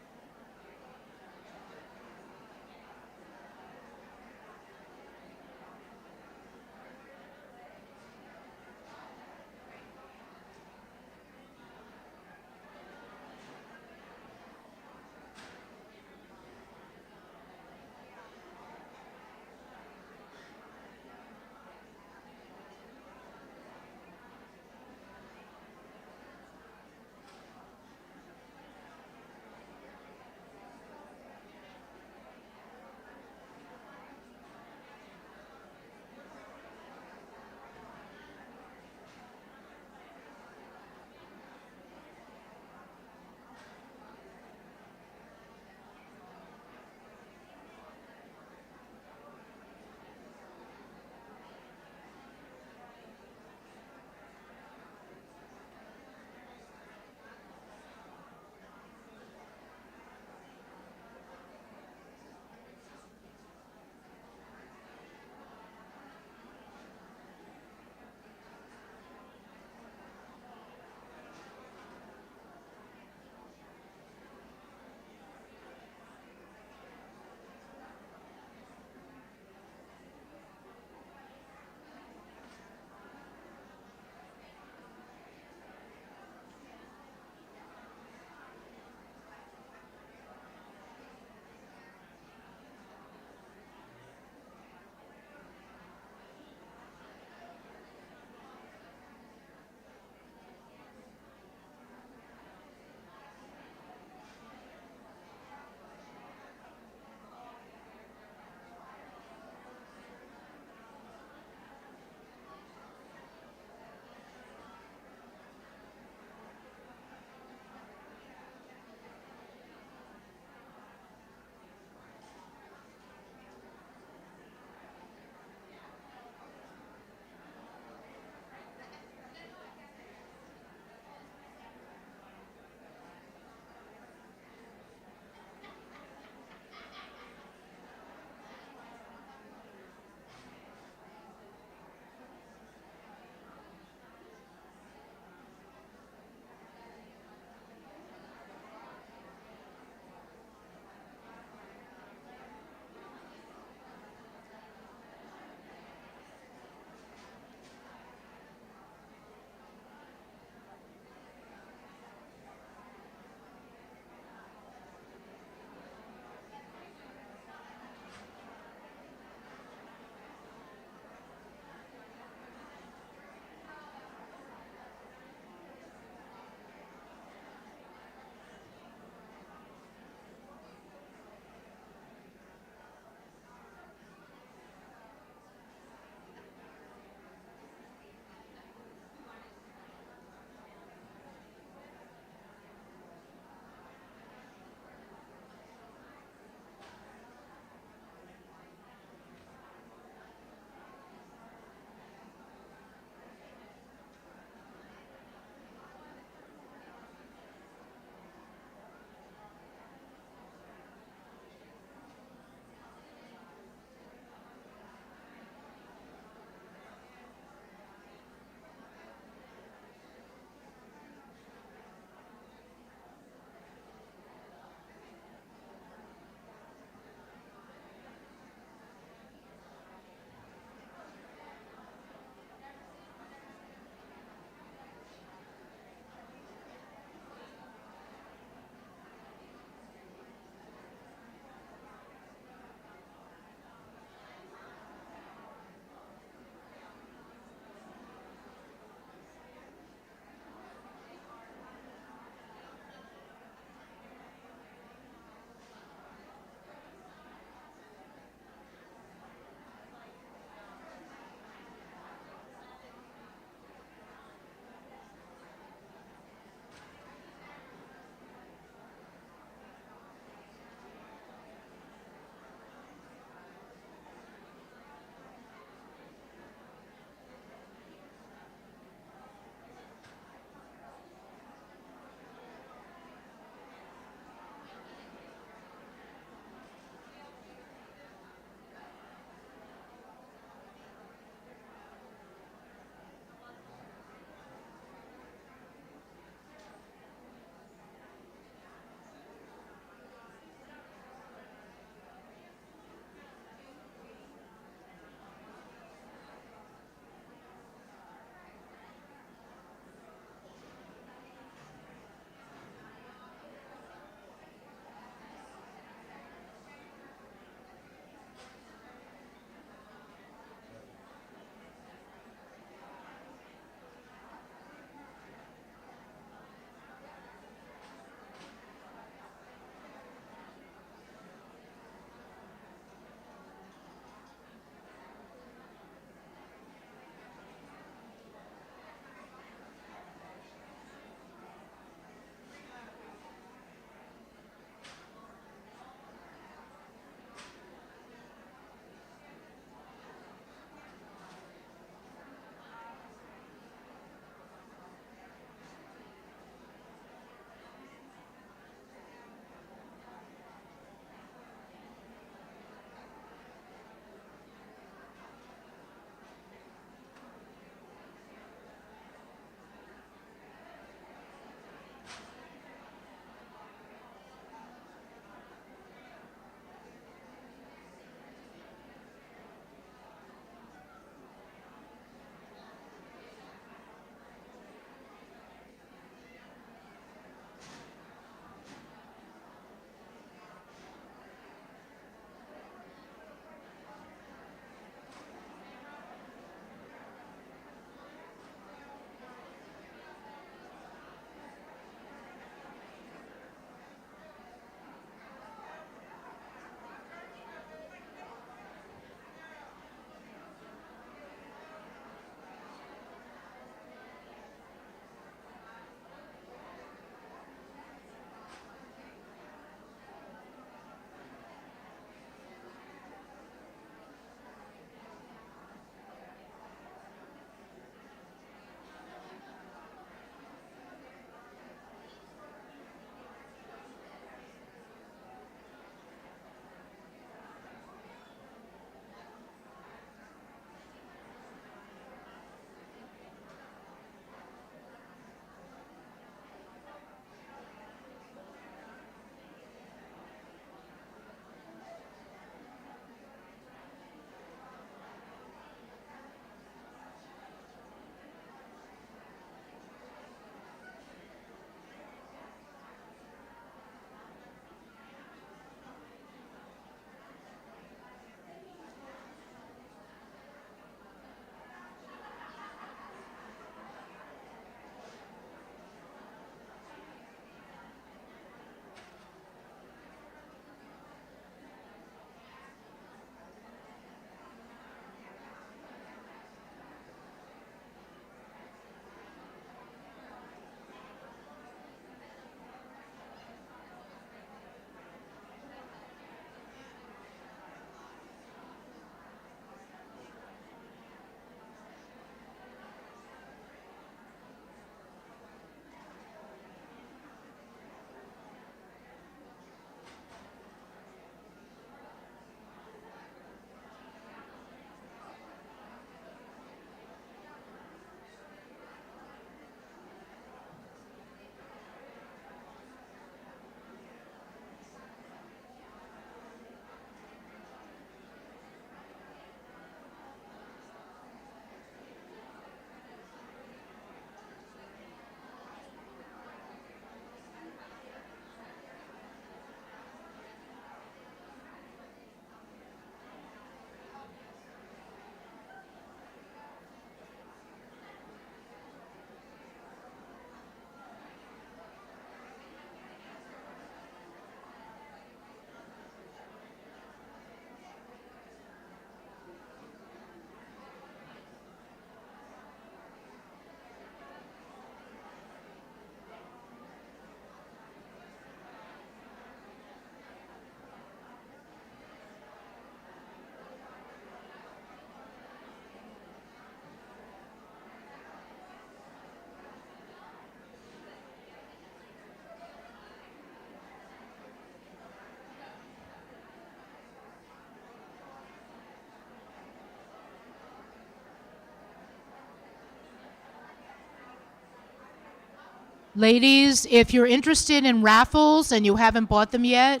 Ladies, if you're interested in raffles and you haven't bought them yet,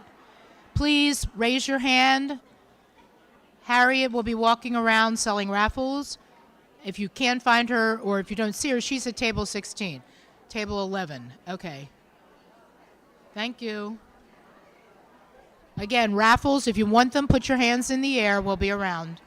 please raise your hand. Harriet will be walking around selling raffles. If you can't find her or if you don't see her, she's at table 16. Table 11. Okay. Thank you. Again, raffles, if you want them, put your hands in the air. We'll be around.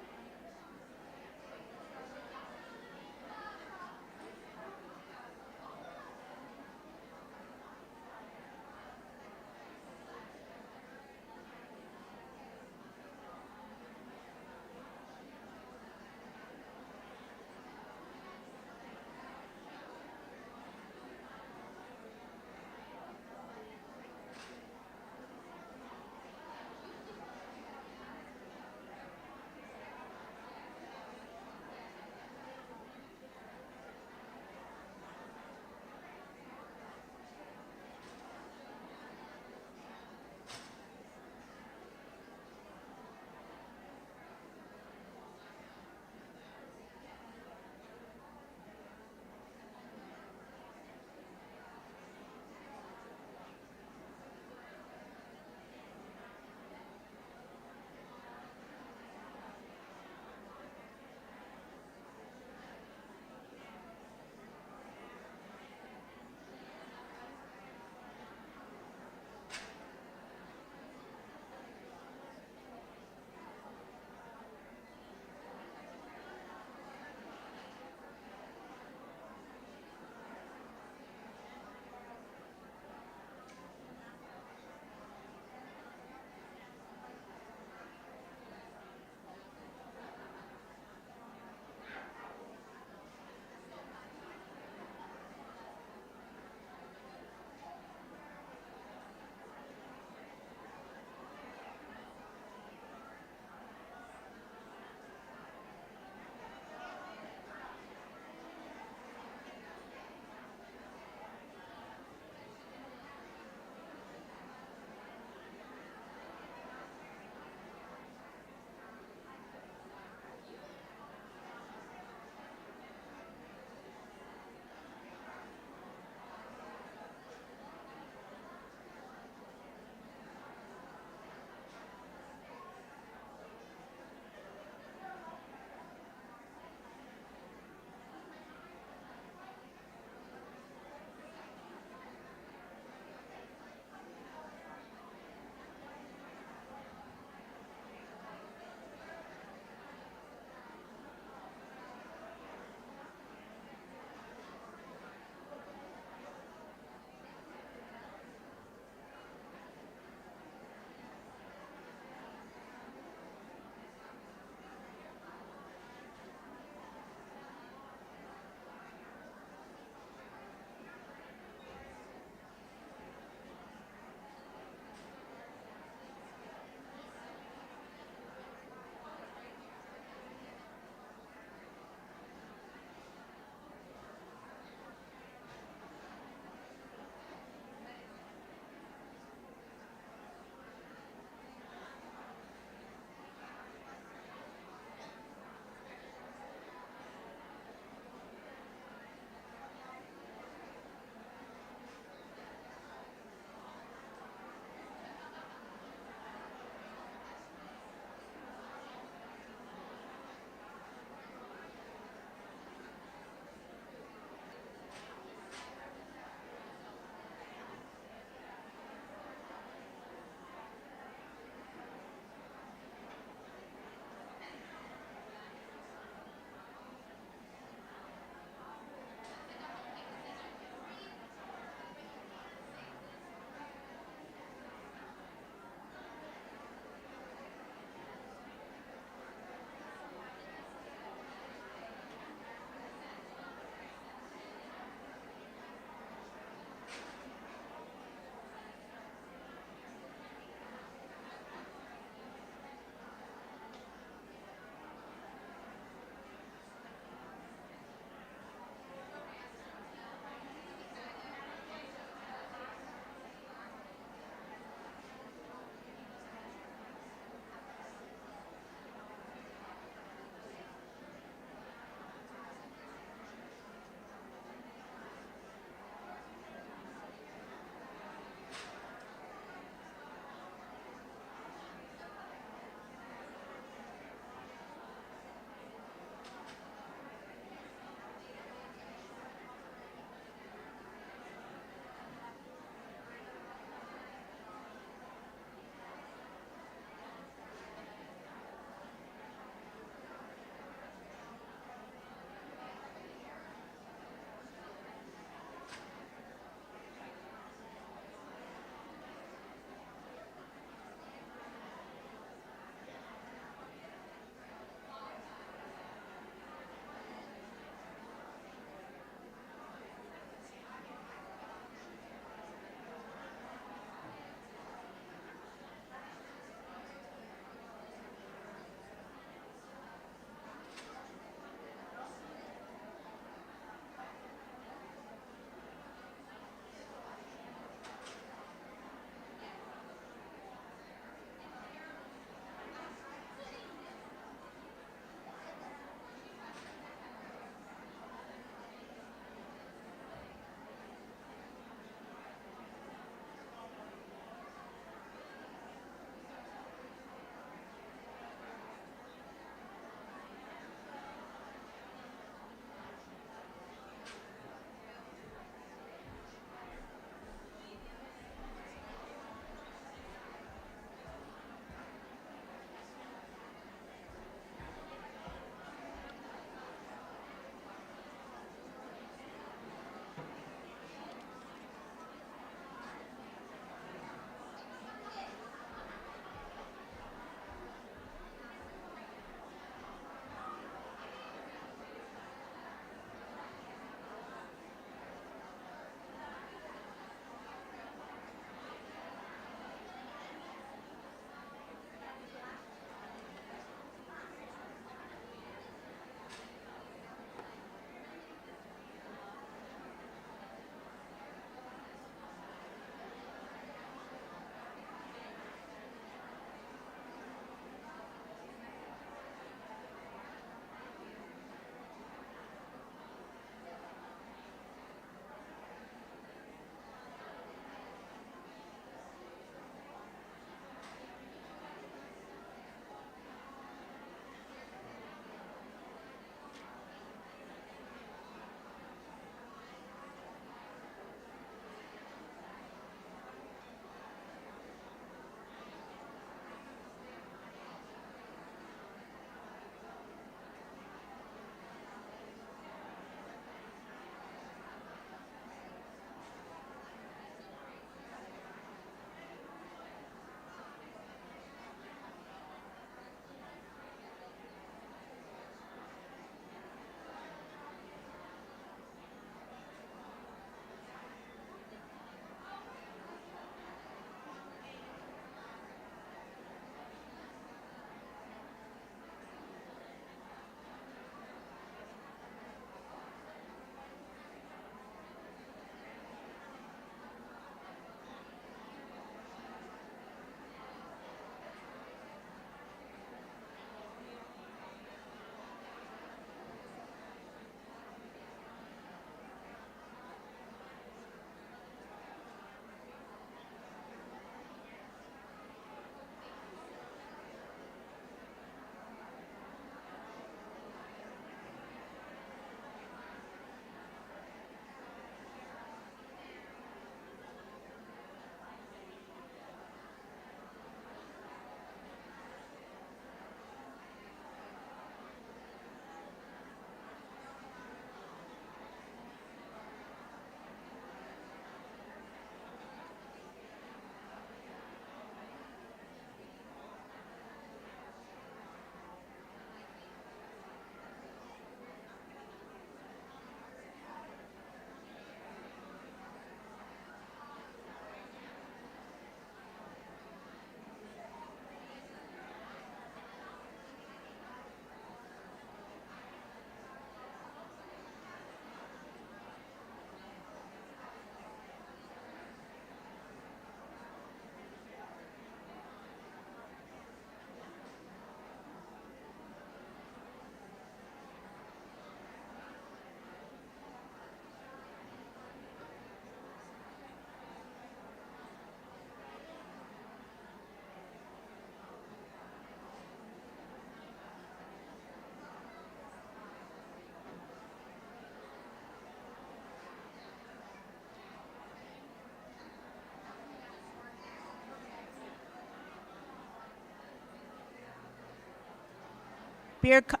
beer cart.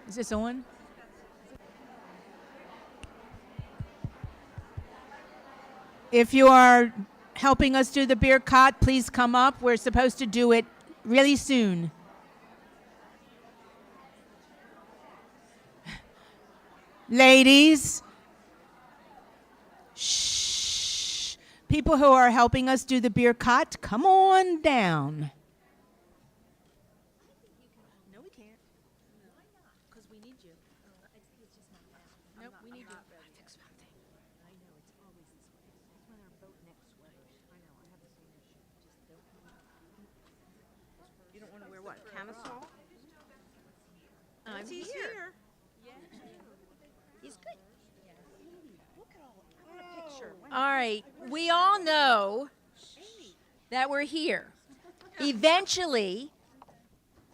Is this on? If you are helping us do the beer cart, please come up. We're supposed to do it really soon. Ladies, shh. People who are helping us do the beer cart, come on down. No, we can't. Why not? Because we need you. I think it's just not that. Nope, we need you. Fix something. I know, it's always this way. That's when our boat next way. I know, I have the same issue. Just don't. You don't want to wear what? Camisole? He's here. He's good. Look at all. I want a picture. All right, we all know that we're here. Eventually,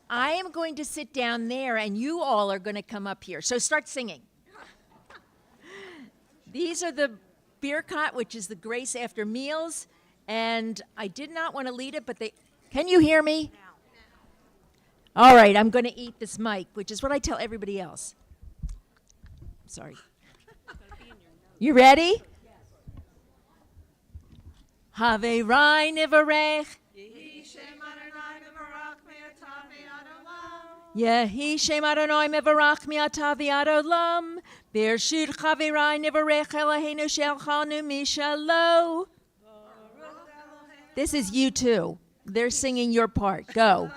I am going to sit down there and you all are going to come up here. So start singing. These are the beer cot, which is the grace after meals. And I did not want to lead it, but can you hear me? All right, I'm going to eat this mic, which is what I tell everybody else. Sorry. You ready? Have Rai Nivarech. Yehi Shem Adonai Mevarach Mi'ata V'ad Olam. Bershut Chavirai Nivarech Eloheinu Shelchanu Mishalo. This is you too. They're singing your part. Go.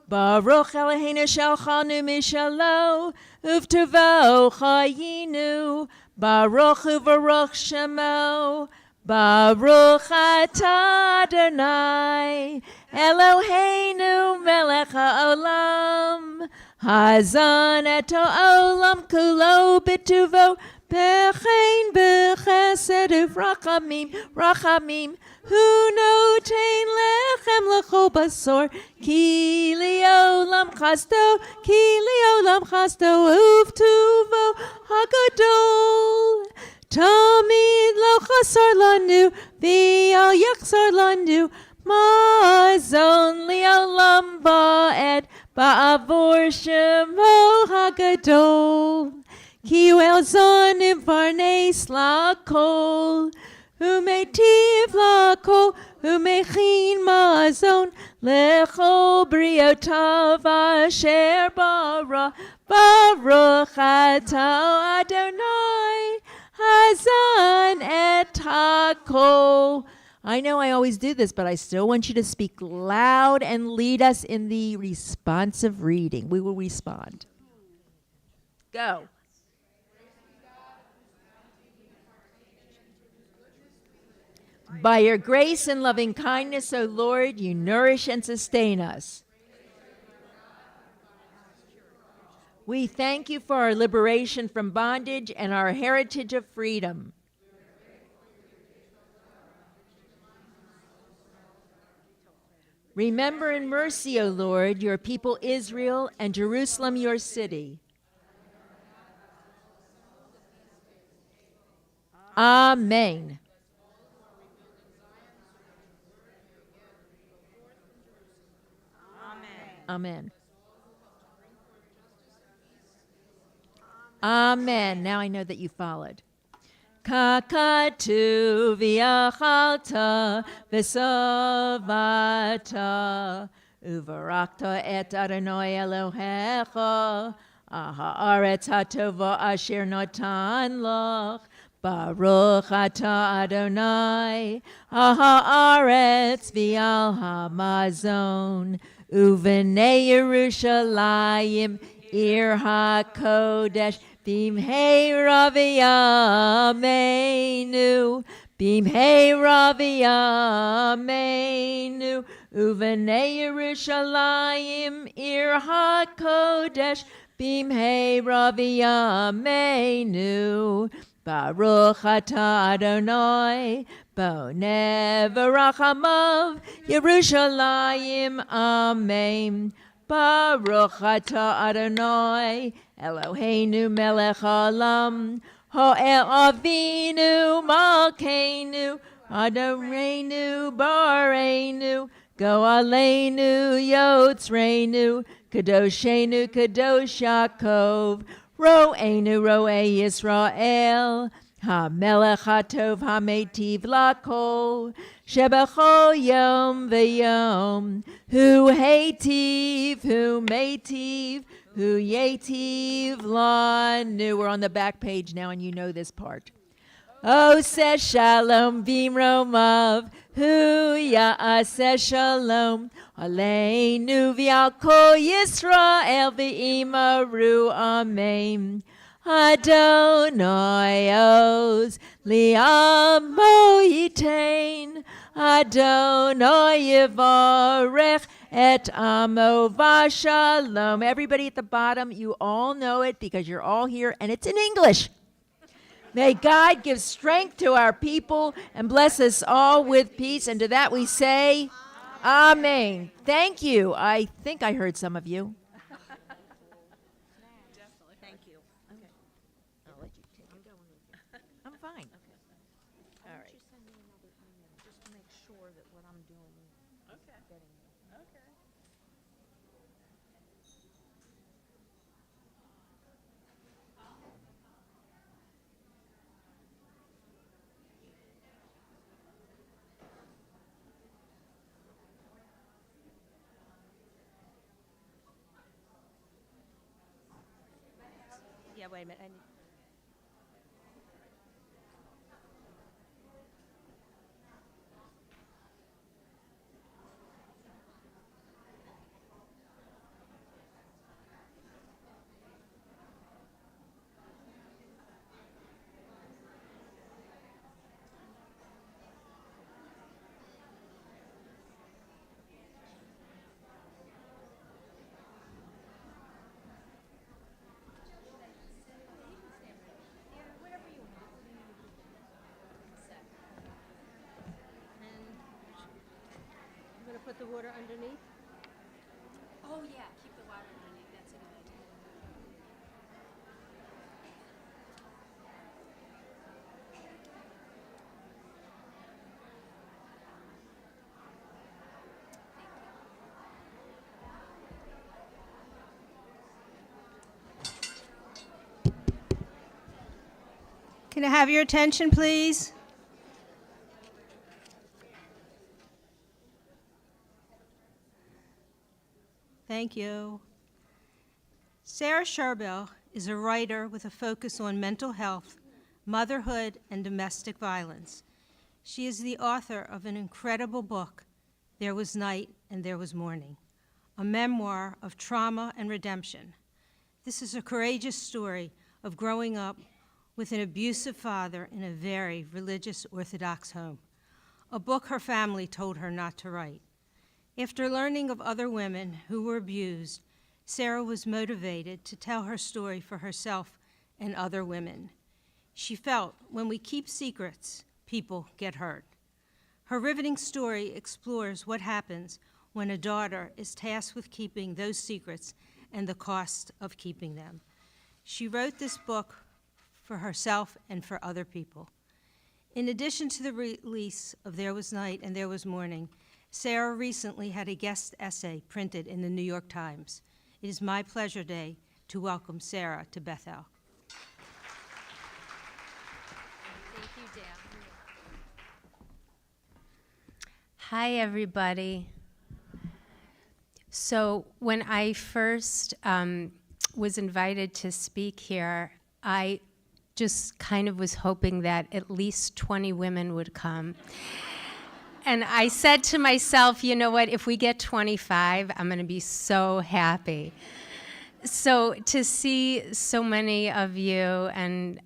Baruch Eloheinu Shelchanu Mishalo. Uvtuvo Chayinu. Baruch uVaruch Shemo. Baruch atah Adonai Eloheinu melech haolam hazan et ha'olam kulo b'tuvo b'chein b'chesed u'rachamim rachamim hu noten lechem l'chol basor ki li'olam chasto uvtuvo hagadol Tamid lo chasar lanu, v'al yachsar lanu, mazon li'olam ba'ed, ba'avor shemo hagadol. Ki hu elzonim varnes lakol, umetiv lakol, umechin mazon, lechol briotav asher bara, baruch atah Adonai. Hazan et hakol. I know I always do this, but I still want you to speak loud and lead us in the responsive reading. We will respond. Go. By your grace and loving kindness, O Lord, you nourish and sustain us. We thank you for our liberation from bondage and our heritage of freedom. Remember in mercy, O Lord, your people Israel and Jerusalem, your city. Amen. Amen. Amen. Now I know that you followed. Kakatu v'yachalta v'savata uvarakta et Adonai Elohecha ha'aretz hatova asher natan lach Baruch atah Adonai ha'aretz v'al hamazon uvenei Yerushalayim Ir HaKodesh Bimhei Ravi Yameinu Bimhei Ravi Yameinu Uvenei Yerushalayim Ir HaKodesh Bimhei Ravi Yameinu Baruch atah Adonai Boneh v'rachamav Yerushalayim Amen Baruch atah Adonai Eloheinu melech haolam Ho'el Avinu Malkeinu Adoreinu Bareinu Go Aleinu, Yotzreinu, Kadoshenu, Kadosh Yaakov, Ro'enu, Ro'e Yisrael, HaMelech HaTov HaMeitiv Lakol, Shebecho Yom V'Yom, Hu Heitiv, Hu Meitiv, Hu Yetiv Lanu. We're on the back page now, and you know this part. Oseh Shalom Vimromav, Hu Ya'aseh Shalom, Aleinu V'al Kol Yisrael V'imaru Amen. Adonai Oz Li'amo Yitain, Adonai Yivarech et Amo V'Shalom. Everybody at the bottom, you all know it because you're all here, and it's in English. May God give strength to our people and bless us all with peace. And to that we say, Amen. Thank you. I think I heard some of you. Thank you. Okay. I'll let you take it. I'm fine. All right. Just to make sure that what I'm doing is getting there. Okay. Yeah, wait a minute. I'm going to put the water underneath. Oh, yeah, keep the water underneath. That's a good idea. Can I have your attention, please? Thank you. Sarah Sherbel is a writer with a focus on mental health, motherhood, and domestic violence. She is the author of an incredible book, There Was Night and There Was Morning, a memoir of trauma and redemption. This is a courageous story of growing up with an abusive father in a very religious Orthodox home, a book her family told her not to write. After learning of other women who were abused, Sarah was motivated to tell her story for herself and other women. She felt when we keep secrets, people get hurt. Her riveting story explores what happens when a daughter is tasked with keeping those secrets and the cost of keeping them. She wrote this book for herself and for other people. In addition to the release of There Was Night and There Was Morning, Sarah recently had a guest essay printed in the New York Times. It is my pleasure today to welcome Sarah to Bethel. Thank you, Dale. Hi, everybody. So when I first was invited to speak here, I just kind of was hoping that at least 20 women would come. And I said to myself, you know what, if we get 25, I'm going to be so happy. So to see so many of you and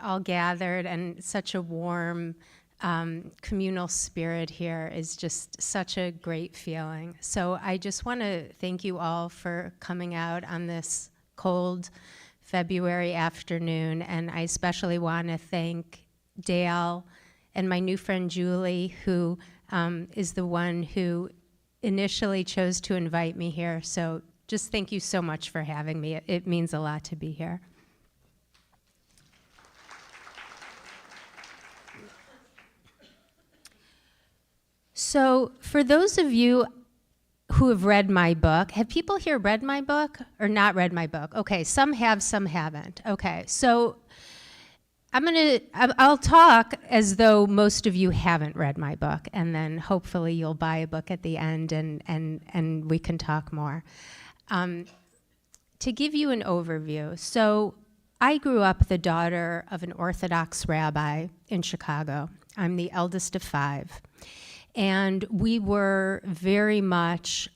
all gathered and such a warm communal spirit here is just such a great feeling. So I just want to thank you all for coming out on this cold February afternoon, and I especially want to thank Dale and my new friend Julie, who is the one who initially chose to invite me here. So just thank you so much for having me. It means a lot to be here. So, for those of you who have read my book, have people here read my book or not read my book? Okay, some have, some haven't. Okay, so I'll talk as though most of you haven't read my book, and then hopefully you'll buy a book at the end and we can talk more. To give you an overview, so I grew up the daughter of an Orthodox rabbi in Chicago. I'm the eldest of 5. And we were very much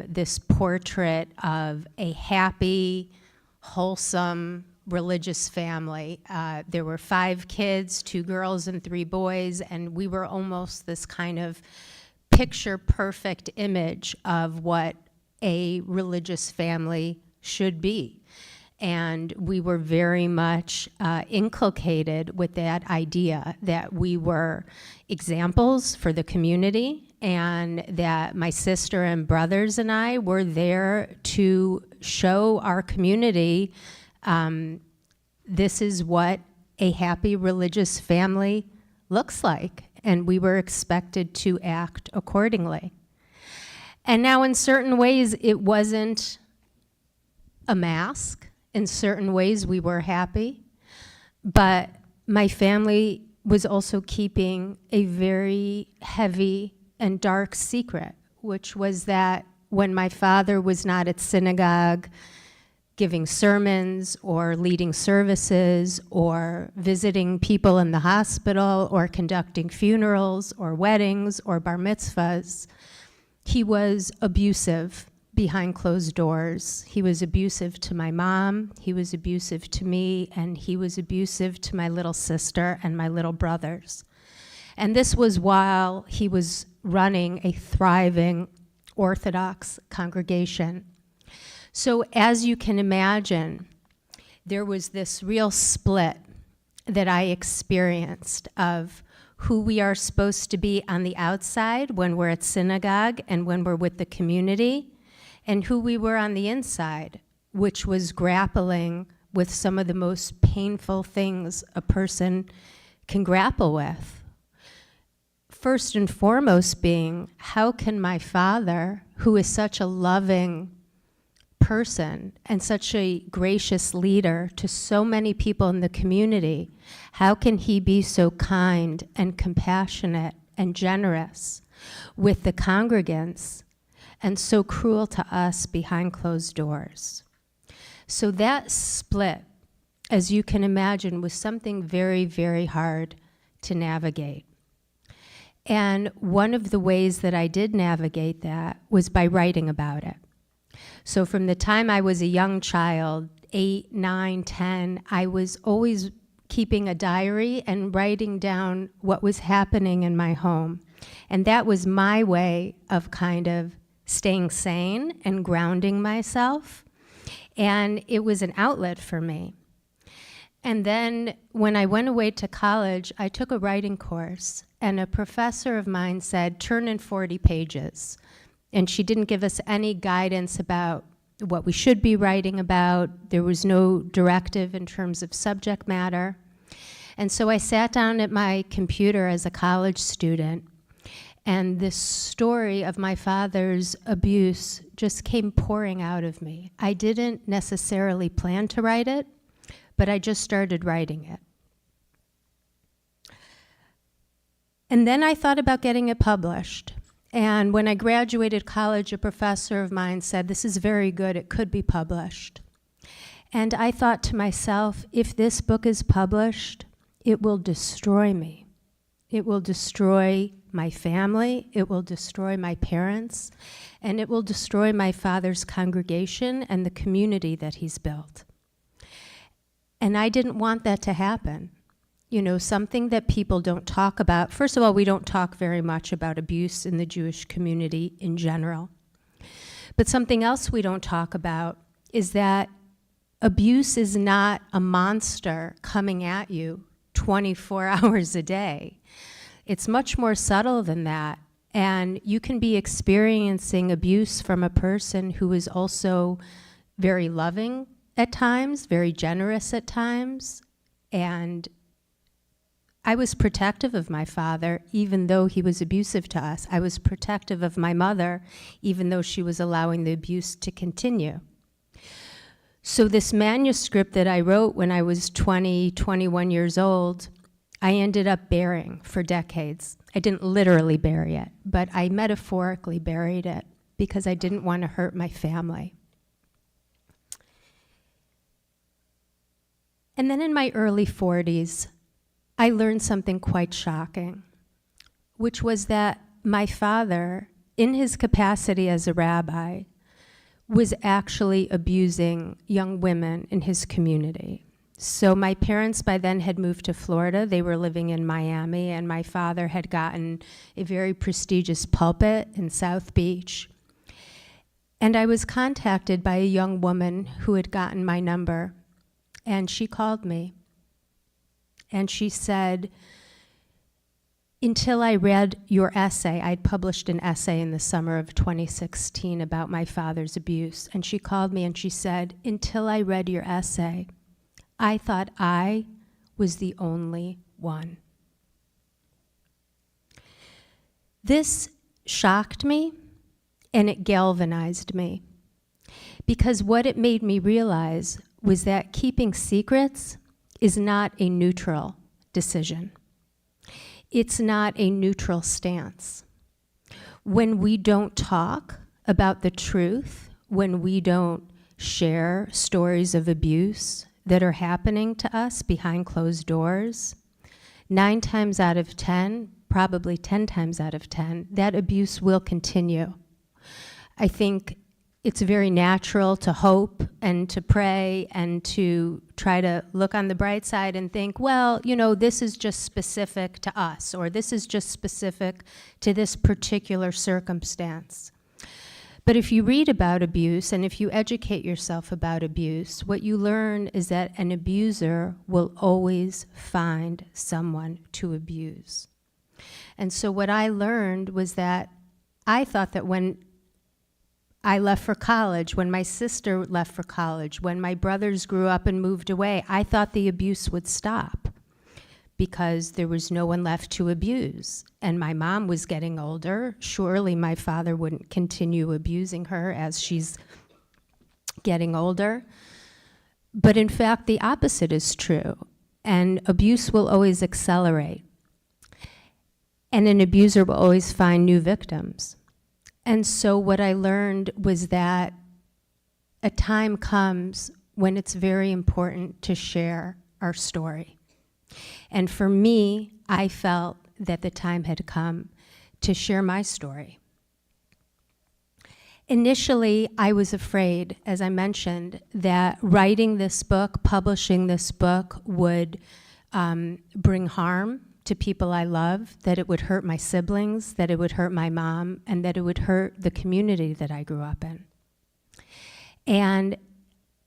this portrait of a happy, wholesome, religious family. There were 5 kids, 2 girls and 3 boys, and we were almost this kind of picture-perfect image of what a religious family should be. And we were very much inculcated with that idea that we were examples for the community, and that my sister and brothers and I were there to show our community this is what a happy religious family looks like, and we were expected to act accordingly. And now in certain ways it wasn't a mask. In certain ways we were happy, but my family was also keeping a very heavy and dark secret, which was that when my father was not at synagogue giving sermons or leading services or visiting people in the hospital or conducting funerals or weddings or bar mitzvahs, he was abusive behind closed doors. He was abusive to my mom, he was abusive to me, and he was abusive to my little sister and my little brothers. And this was while he was running a thriving Orthodox congregation. So as you can imagine, there was this real split that I experienced of who we are supposed to be on the outside when we're at synagogue and when we're with the community, and who we were on the inside, which was grappling with some of the most painful things a person can grapple with. First and foremost being, how can my father, who is such a loving person and such a gracious leader to so many people in the community, how can he be so kind and compassionate and generous with the congregants and so cruel to us behind closed doors? So that split, as you can imagine, was something very, very hard to navigate. And one of the ways that I did navigate that was by writing about it. So from the time I was a young child, 8, 9, 10, I was always keeping a diary and writing down what was happening in my home. And that was my way of kind of staying sane and grounding myself. And it was an outlet for me. And then when I went away to college, I took a writing course, and a professor of mine said, turn in 40 pages. And she didn't give us any guidance about what we should be writing about. There was no directive in terms of subject matter. And so I sat down at my computer as a college student, and this story of my father's abuse just came pouring out of me. I didn't necessarily plan to write it, but I just started writing it. And then I thought about getting it published. And when I graduated college, a professor of mine said, this is very good, it could be published. And I thought to myself, if this book is published, it will destroy me. It will destroy my family, it will destroy my parents, and it will destroy my father's congregation and the community that he's built. And I didn't want that to happen. You know, something that people don't talk about. First of all, we don't talk very much about abuse in the Jewish community in general. But something else we don't talk about is that abuse is not a monster coming at you 24 hours a day. It's much more subtle than that. And you can be experiencing abuse from a person who is also very loving at times, very generous at times, and I was protective of my father, even though he was abusive to us. I was protective of my mother, even though she was allowing the abuse to continue. So this manuscript that I wrote when I was 20, 21 years old, I ended up burying for decades. I didn't literally bury it, but I metaphorically buried it because I didn't want to hurt my family. And then in my early 40s, I learned something quite shocking, which was that my father, in his capacity as a rabbi, was actually abusing young women in his community. So my parents by then had moved to Florida. They were living in Miami, and my father had gotten a very prestigious pulpit in South Beach. And I was contacted by a young woman who had gotten my number, and she called me. And she said, until I read your essay, I'd published an essay in the summer of 2016 about my father's abuse, and she called me and she said, until I read your essay, I thought I was the only one. This shocked me and it galvanized me, because what it made me realize was that keeping secrets is not a neutral decision. It's not a neutral stance. When we don't talk about the truth, when we don't share stories of abuse that are happening to us behind closed doors, 9 times out of 10, probably 10 times out of 10, that abuse will continue. I think it's very natural to hope and to pray and to try to look on the bright side and think, well, you know, this is just specific to us, or this is just specific to this particular circumstance. But if you read about abuse and if you educate yourself about abuse, what you learn is that an abuser will always find someone to abuse. And so what I learned was that I thought that when I left for college, when my sister left for college, when my brothers grew up and moved away, I thought the abuse would stop because there was no one left to abuse. And my mom was getting older. Surely my father wouldn't continue abusing her as she's getting older. But in fact, the opposite is true. And abuse will always accelerate. And an abuser will always find new victims. And so what I learned was that a time comes when it's very important to share our story. And for me, I felt that the time had come to share my story. Initially, I was afraid, as I mentioned, that writing this book, publishing this book would bring harm to people I love, that it would hurt my siblings, that it would hurt my mom, and that it would hurt the community that I grew up in. And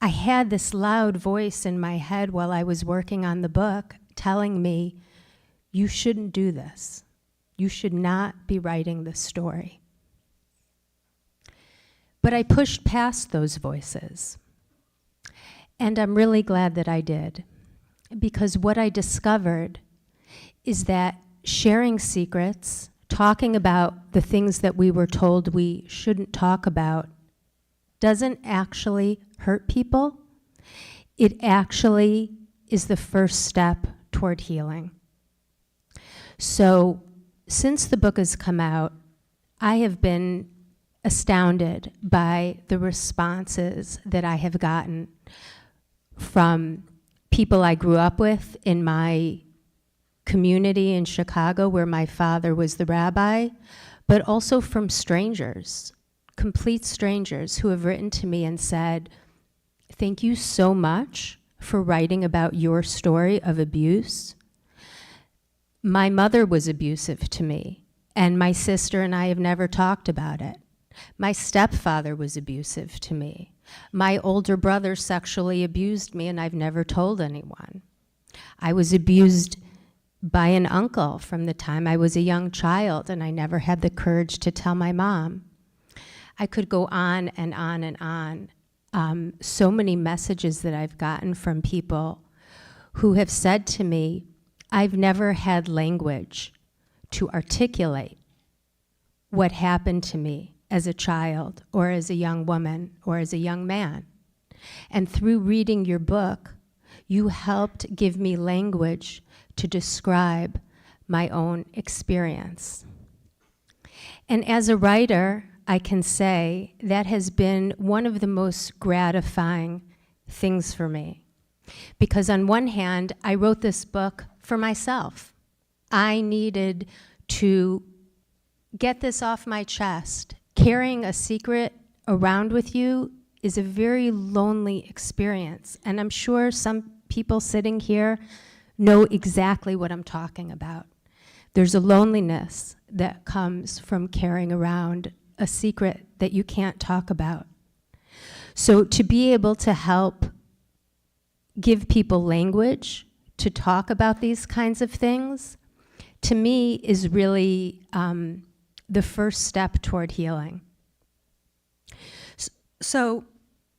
I had this loud voice in my head while I was working on the book telling me, you shouldn't do this. You should not be writing this story. But I pushed past those voices. And I'm really glad that I did, because what I discovered is that sharing secrets, talking about the things that we were told we shouldn't talk about, doesn't actually hurt people. It actually is the first step toward healing. So since the book has come out, I have been astounded by the responses that I have gotten from people I grew up with in my community in Chicago where my father was the rabbi, but also from strangers, complete strangers who have written to me and said, thank you so much for writing about your story of abuse. My mother was abusive to me, and my sister and I have never talked about it. My stepfather was abusive to me. My older brother sexually abused me, and I've never told anyone. I was abused by an uncle from the time I was a young child, and I never had the courage to tell my mom. I could go on and on and on. So many messages that I've gotten from people who have said to me, I've never had language to articulate what happened to me as a child or as a young woman or as a young man. And through reading your book, you helped give me language to describe my own experience. And as a writer, I can say that has been one of the most gratifying things for me. Because on one hand, I wrote this book for myself. I needed to get this off my chest. Carrying a secret around with you is a very lonely experience. And I'm sure some people sitting here know exactly what I'm talking about. There's a loneliness that comes from carrying around a secret that you can't talk about. So to be able to help give people language to talk about these kinds of things, to me, is really the first step toward healing. So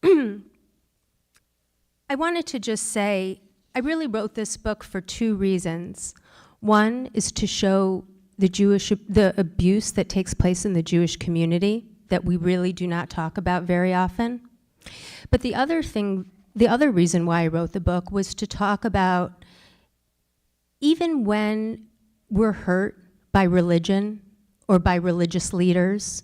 I wanted to just say, I really wrote this book for two reasons. One is to show the abuse that takes place in the Jewish community that we really do not talk about very often. But the other reason why I wrote the book was to talk about, even when we're hurt by religion or by religious leaders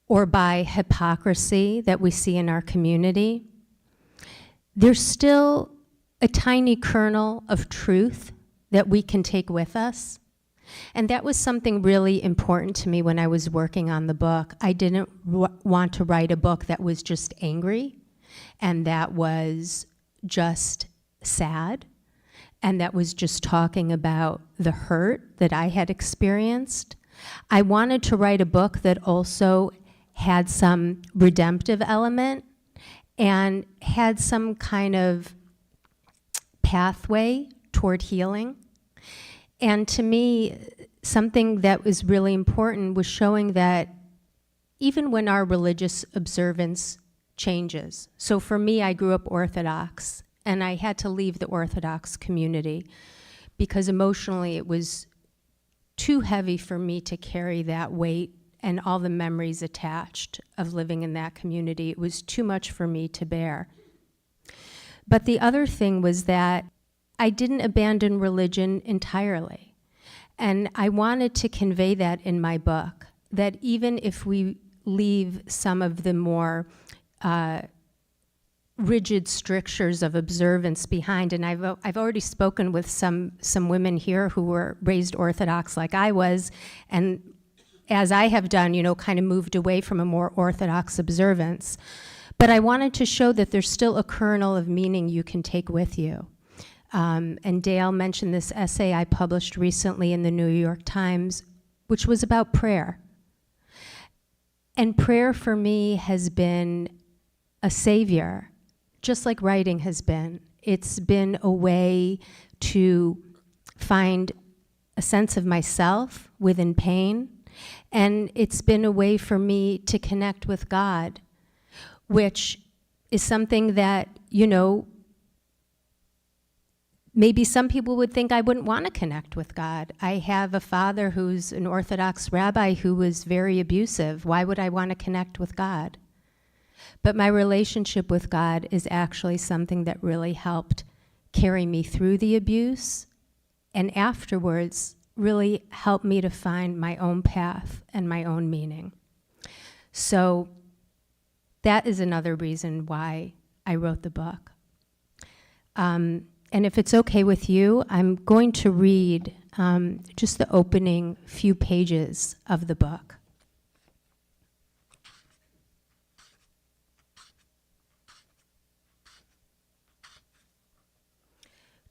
or by hypocrisy that we see in our community, there's still a tiny kernel of truth that we can take with us. And that was something really important to me when I was working on the book. I didn't want to write a book that was just angry and that was just sad and that was just talking about the hurt that I had experienced. I wanted to write a book that also had some redemptive element and had some kind of pathway toward healing. And to me, something that was really important was showing that even when our religious observance changes. So for me, I grew up Orthodox, and I had to leave the Orthodox community because emotionally it was too heavy for me to carry that weight and all the memories attached of living in that community. It was too much for me to bear. But the other thing was that I didn't abandon religion entirely. And I wanted to convey that in my book, that even if we leave some of the more rigid strictures of observance behind, and I've already spoken with some women here who were raised Orthodox like I was, and as I have done, kind of moved away from a more Orthodox observance. But I wanted to show that there's still a kernel of meaning you can take with you. And Dale mentioned this essay I published recently in the New York Times, which was about prayer. And prayer for me has been a savior, just like writing has been. It's been a way to find a sense of myself within pain, and it's been a way for me to connect with God, which is something that, maybe some people would think I wouldn't want to connect with God. I have a father who's an Orthodox rabbi who was very abusive. Why would I want to connect with God? But my relationship with God is actually something that really helped carry me through the abuse, and afterwards really helped me to find my own path and my own meaning. So that is another reason why I wrote the book. And if it's okay with you, I'm going to read just the opening few pages of the book.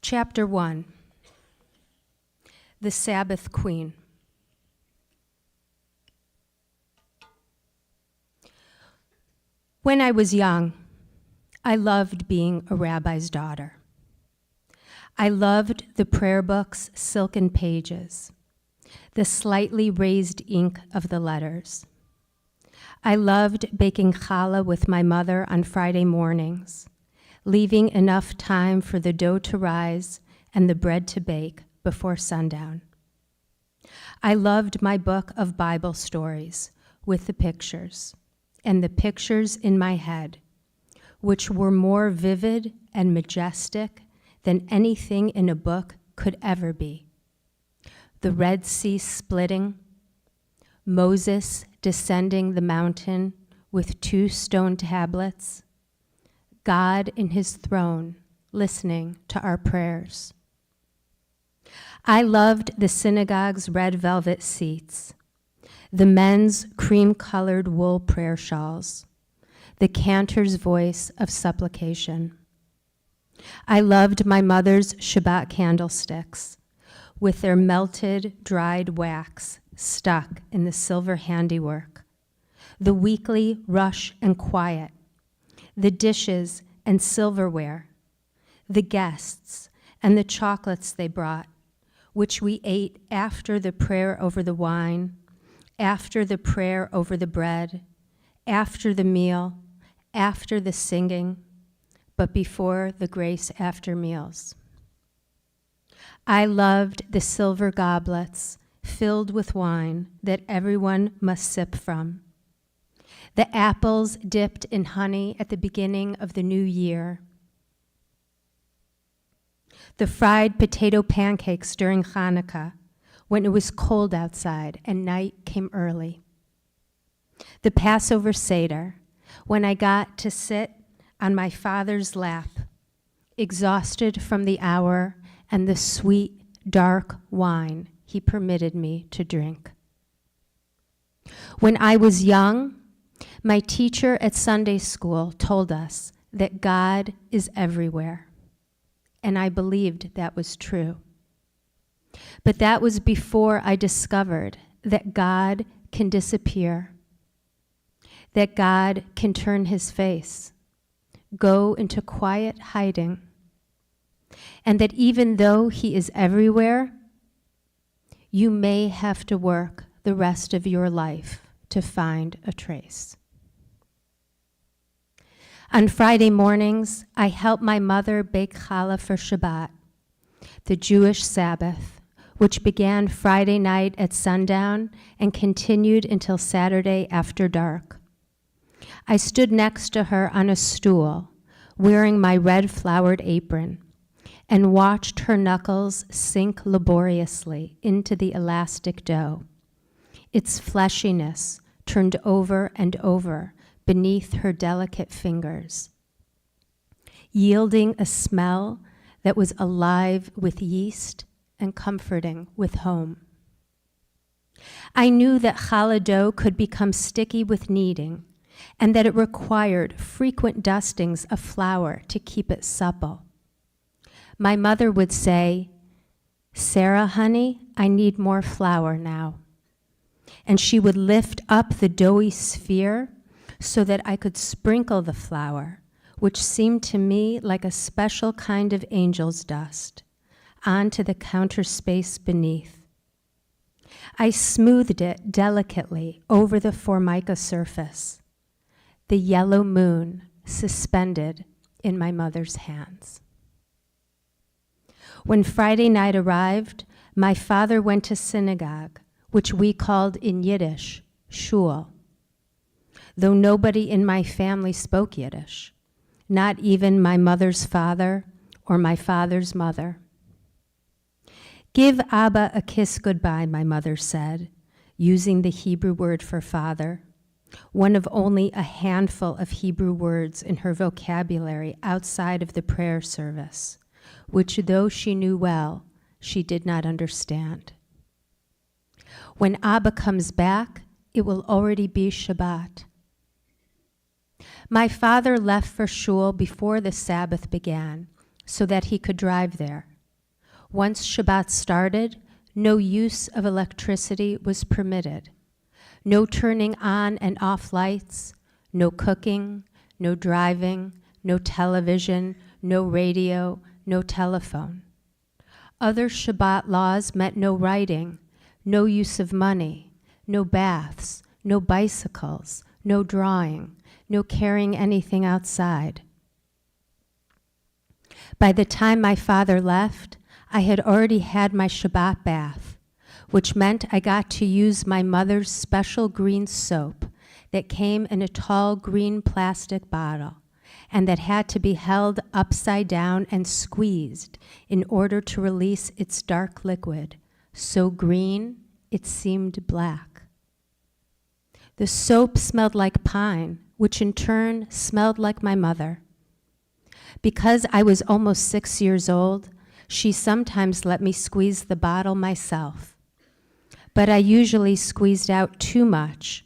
Chapter 1, The Sabbath Queen. When I was young, I loved being a rabbi's daughter. I loved the prayer book's silken pages, the slightly raised ink of the letters. I loved baking challah with my mother on Friday mornings, leaving enough time for the dough to rise and the bread to bake before sundown. I loved my book of Bible stories with the pictures, and the pictures in my head, which were more vivid and majestic than anything in a book could ever be. The Red Sea splitting, Moses descending the mountain with 2 stone tablets, God in his throne listening to our prayers. I loved the synagogue's red velvet seats, the men's cream-colored wool prayer shawls, the cantor's voice of supplication. I loved my mother's Shabbat candlesticks with their melted, dried wax stuck in the silver handiwork, the weekly rush and quiet, the dishes and silverware, the guests and the chocolates they brought, which we ate after the prayer over the wine, after the prayer over the bread, after the meal, after the singing, but before the grace after meals. I loved the silver goblets filled with wine that everyone must sip from, the apples dipped in honey at the beginning of the new year, the fried potato pancakes during Hanukkah when it was cold outside and night came early, the Passover Seder when I got to sit on my father's lap, exhausted from the hour and the sweet, dark wine he permitted me to drink. When I was young, my teacher at Sunday school told us that God is everywhere, and I believed that was true. But that was before I discovered that God can disappear, that God can turn his face, go into quiet hiding, and that even though he is everywhere, you may have to work the rest of your life to find a trace. On Friday mornings, I help my mother bake challah for Shabbat, the Jewish Sabbath, which began Friday night at sundown and continued until Saturday after dark. I stood next to her on a stool, wearing my red flowered apron, and watched her knuckles sink laboriously into the elastic dough, its fleshiness turned over and over beneath her delicate fingers, yielding a smell that was alive with yeast and comforting with home. I knew that challah dough could become sticky with kneading, and that it required frequent dustings of flour to keep it supple. My mother would say, "Sarah, honey, I need more flour now." And she would lift up the doughy sphere so that I could sprinkle the flour, which seemed to me like a special kind of angel's dust, onto the counter space beneath. I smoothed it delicately over the formica surface, the yellow moon suspended in my mother's hands. When Friday night arrived, my father went to synagogue, which we called in Yiddish, shul. Though nobody in my family spoke Yiddish, not even my mother's father or my father's mother. "Give Abba a kiss goodbye," my mother said, using the Hebrew word for father, one of only a handful of Hebrew words in her vocabulary outside of the prayer service, which, though she knew well, she did not understand. When Abba comes back, it will already be Shabbat. My father left for shul before the Sabbath began so that he could drive there. Once Shabbat started, no use of electricity was permitted. No turning on and off lights, no cooking, no driving, no television, no radio, no telephone. Other Shabbat laws meant no writing, no use of money, no baths, no bicycles, no drawing, no carrying anything outside. By the time my father left, I had already had my Shabbat bath, which meant I got to use my mother's special green soap that came in a tall green plastic bottle and that had to be held upside down and squeezed in order to release its dark liquid, so green it seemed black. The soap smelled like pine, which in turn smelled like my mother. Because I was almost 6 years old, she sometimes let me squeeze the bottle myself. But I usually squeezed out too much,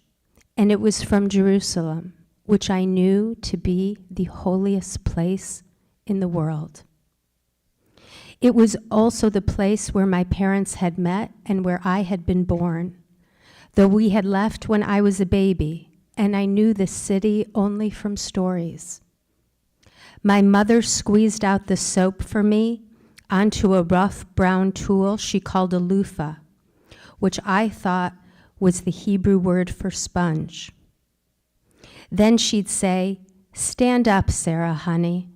and it was from Jerusalem, which I knew to be the holiest place in the world. It was also the place where my parents had met and where I had been born, though we had left when I was a baby, and I knew the city only from stories. My mother squeezed out the soap for me onto a rough brown tool she called a loofah, which I thought was the Hebrew word for sponge. Then she'd say, "Stand up, Sarah, honey."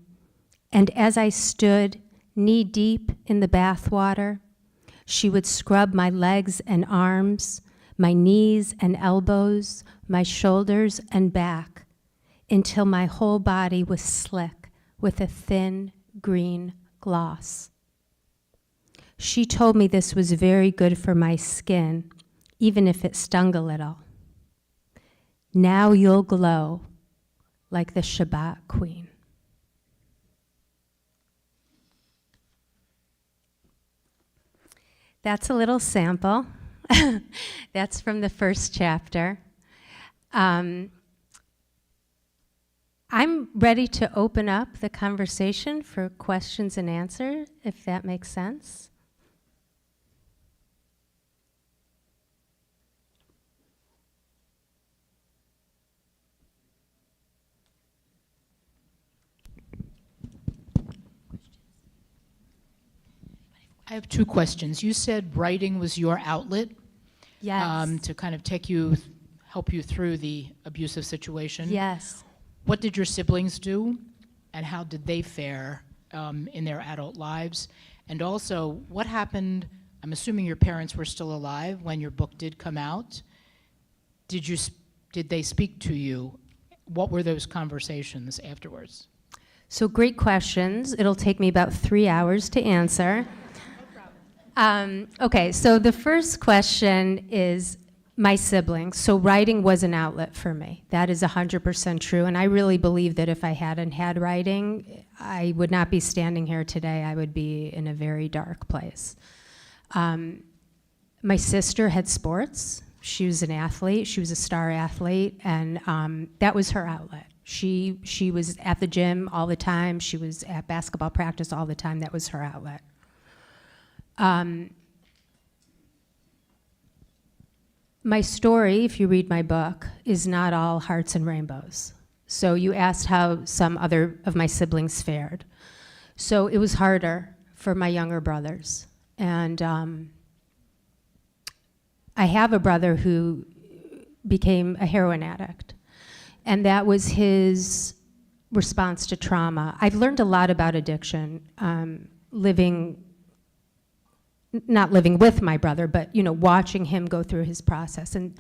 And as I stood knee-deep in the bath water, she would scrub my legs and arms, my knees and elbows, my shoulders and back, until my whole body was slick with a thin green gloss. She told me this was very good for my skin, even if it stung a little. Now you'll glow like the Shabbat queen. That's a little sample. That's from the first chapter. I'm ready to open up the conversation for questions and answers, if that makes sense. I have two questions. You said writing was your outlet. Yes. To kind of help you through the abusive situation. Yes. What did your siblings do, and how did they fare in their adult lives? And also, what happened? I'm assuming your parents were still alive when your book did come out. Did they speak to you? What were those conversations afterwards? So great questions. It'll take me about 3 hours to answer. Okay, so the first question is my siblings. So writing was an outlet for me. That is 100% true, and I really believe that if I hadn't had writing, I would not be standing here today. I would be in a very dark place. My sister had sports. She was an athlete. She was a star athlete, and that was her outlet. She was at the gym all the time. She was at basketball practice all the time. That was her outlet. My story, if you read my book, is not all hearts and rainbows. So you asked how some other of my siblings fared. So it was harder for my younger brothers. And I have a brother who became a heroin addict. And that was his response to trauma. I've learned a lot about addiction, not living with my brother, but watching him go through his process. And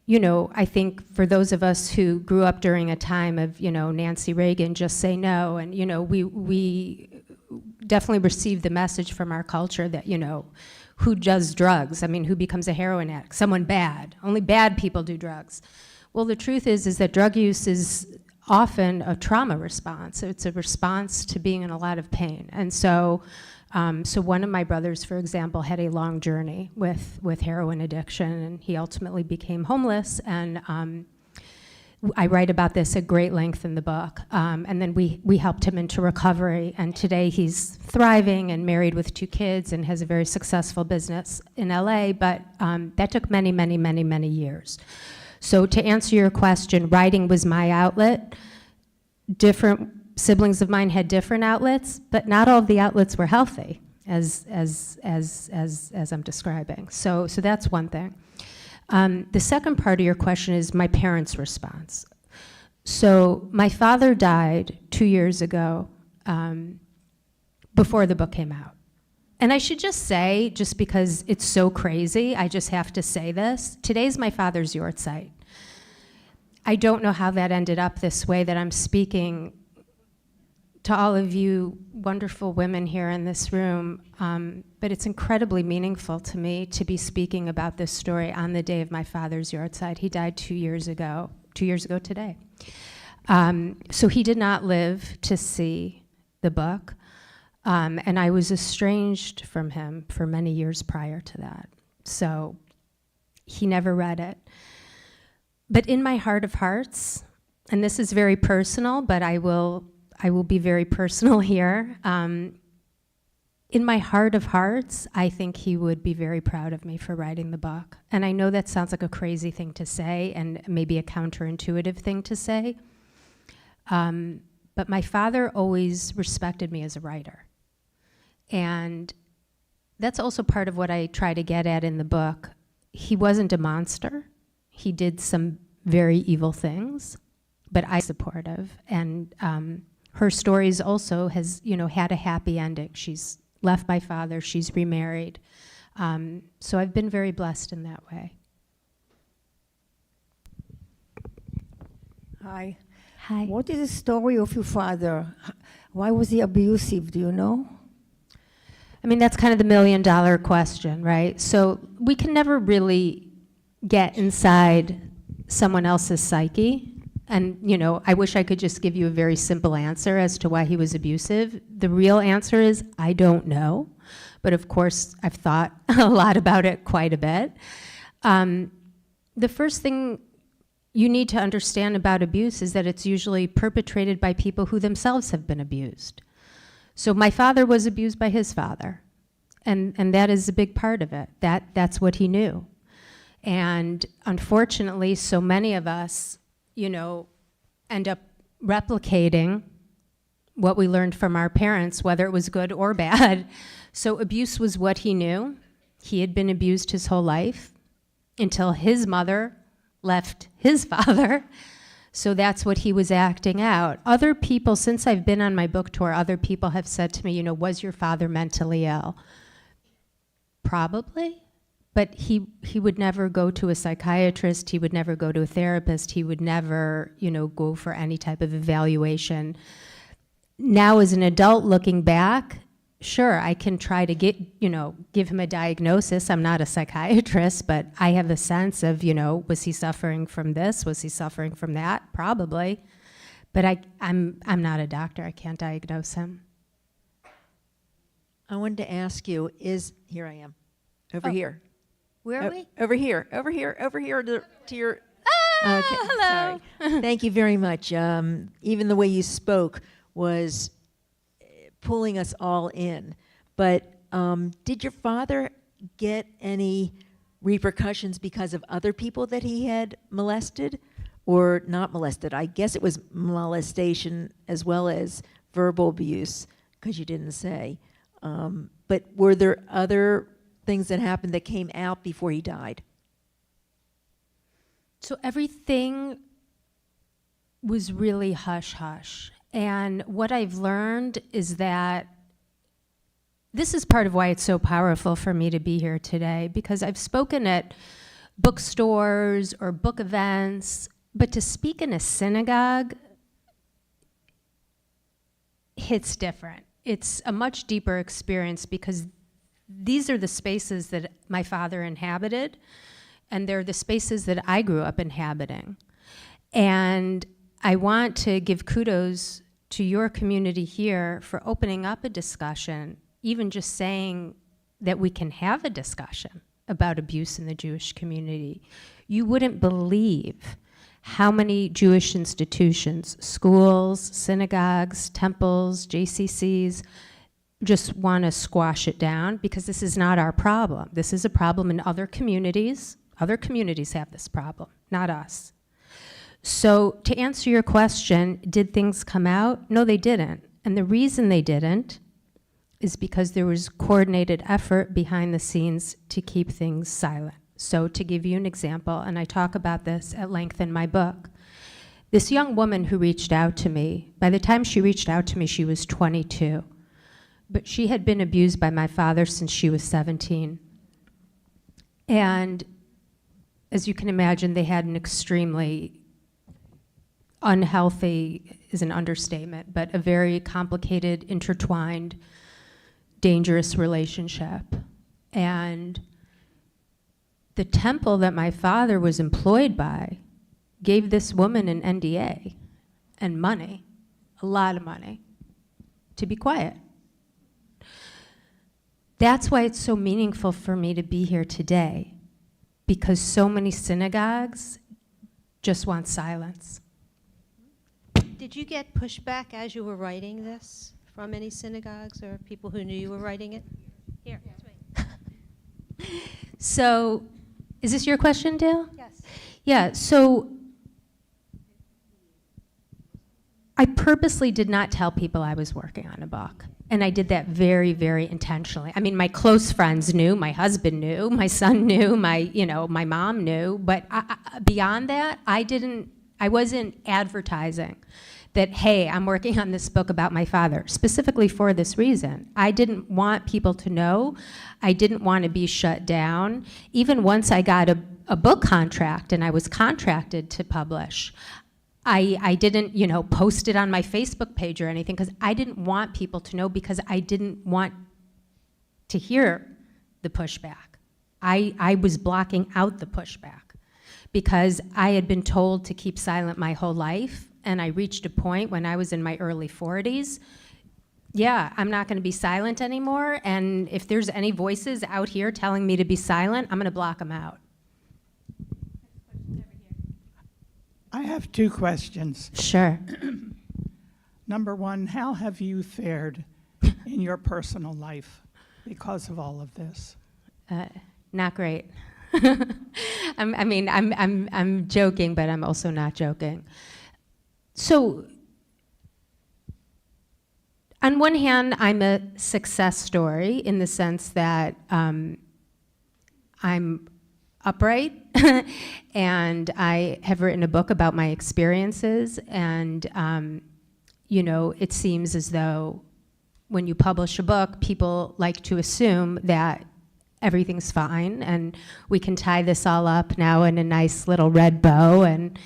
I think for those of us who grew up during a time of Nancy Reagan, just say no, and we definitely received the message from our culture that who does drugs? I mean, who becomes a heroin addict? Someone bad. Only bad people do drugs. Well, the truth is that drug use is often a trauma response. It's a response to being in a lot of pain. And so one of my brothers, for example, had a long journey with heroin addiction, and he ultimately became homeless. And I write about this at great length in the book. And then we helped him into recovery. And today he's thriving and married with 2 kids and has a very successful business in LA. But that took many, many, many, many years. So to answer your question, writing was my outlet. Different siblings of mine had different outlets, but not all of the outlets were healthy, as I'm describing. So that's one thing. The second part of your question is my parents' response. So my father died 2 years ago, before the book came out. And I should just say, just because it's so crazy, I just have to say this. Today's my father's yahrzeit. I don't know how that ended up this way, that I'm speaking to all of you wonderful women here in this room, but it's incredibly meaningful to me to be speaking about this story on the day of my father's yahrzeit. He died 2 years ago today. So he did not live to see the book, and I was estranged from him for many years prior to that. So he never read it. But in my heart of hearts, and this is very personal, but I will be very personal here. In my heart of hearts, I think he would be very proud of me for writing the book. And I know that sounds like a crazy thing to say and maybe a counterintuitive thing to say. But my father always respected me as a writer. And that's also part of what I try to get at in the book. He wasn't a monster. He did some very evil things, but I'm supportive. And her stories also has, had a happy ending. She's left my father, she's remarried. So I've been very blessed in that way. Hi. Hi. What is the story of your father? Why was he abusive? Do you know? I mean, that's kind of the million-dollar question, right? So we can never really get inside someone else's psyche. And, I wish I could just give you a very simple answer as to why he was abusive. The real answer is, I don't know. But of course, I've thought a lot about it quite a bit. The first thing you need to understand about abuse is that it's usually perpetrated by people who themselves have been abused. So my father was abused by his father. And that is a big part of it. That's what he knew. And unfortunately, so many of us, end up replicating what we learned from our parents, whether it was good or bad. So abuse was what he knew. He had been abused his whole life until his mother left his father. So that's what he was acting out. Other people, since I've been on my book tour, other people have said to me, was your father mentally ill? Probably. But he would never go to a psychiatrist, he would never go to a therapist, he would never, go for any type of evaluation. Now as an adult looking back, sure, I can try to give him a diagnosis. I'm not a psychiatrist, but I have a sense of, was he suffering from this? Was he suffering from that? Probably. But I'm not a doctor, I can't diagnose him. I wanted to ask you, here I am, over here. Where are we? Over here to your. Ah, okay, hello. Sorry. Thank you very much. Even the way you spoke was pulling us all in. But did your father get any repercussions because of other people that he had molested or not molested? I guess it was molestation as well as verbal abuse, because you didn't say. But were there other things that happened that came out before he died? So everything was really hush-hush. And what I've learned is that this is part of why it's so powerful for me to be here today, because I've spoken at bookstores or book events, but to speak in a synagogue hits different. It's a much deeper experience because these are the spaces that my father inhabited, and they're the spaces that I grew up inhabiting. And I want to give kudos to your community here for opening up a discussion, even just saying that we can have a discussion about abuse in the Jewish community. You wouldn't believe how many Jewish institutions, schools, synagogues, temples, JCCs, just want to squash it down because this is not our problem. This is a problem in other communities. Other communities have this problem, not us. So to answer your question, did things come out? No, they didn't. And the reason they didn't is because there was coordinated effort behind the scenes to keep things silent. So to give you an example, and I talk about this at length in my book, this young woman who reached out to me, by the time she reached out to me, she was 22. but she had been abused by my father since she was 17. And as you can imagine, they had an extremely unhealthy, is an understatement, but a very complicated, intertwined, dangerous relationship. And the temple that my father was employed by gave this woman an NDA and money, a lot of money, to be quiet. That's why it's so meaningful for me to be here today, because so many synagogues just want silence. Did you get pushback as you were writing this from any synagogues or people who knew you were writing it? Here. So, is this your question, Dale? Yes. Yeah, so I purposely did not tell people I was working on a book. And I did that very, very intentionally. I mean, my close friends knew, my husband knew, my son knew, my mom knew, but beyond that, I wasn't advertising that, hey, I'm working on this book about my father, specifically for this reason. I didn't want people to know. I didn't want to be shut down. Even once I got a book contract and I was contracted to publish, I didn't, post it on my Facebook page or anything because I didn't want people to know, because I didn't want to hear the pushback. I was blocking out the pushback because I had been told to keep silent my whole life, and I reached a point when I was in my early 40s. Yeah, I'm not going to be silent anymore, and if there's any voices out here telling me to be silent, I'm going to block them out. I have two questions. Sure. Number one, how have you fared in your personal life because of all of this? Not great. I'm joking, but I'm also not joking. So, on one hand, I'm a success story in the sense that I'm upright, and I have written a book about my experiences, and it seems as though when you publish a book, people like to assume that everything's fine, and we can tie this all up now in a nice little red bow and,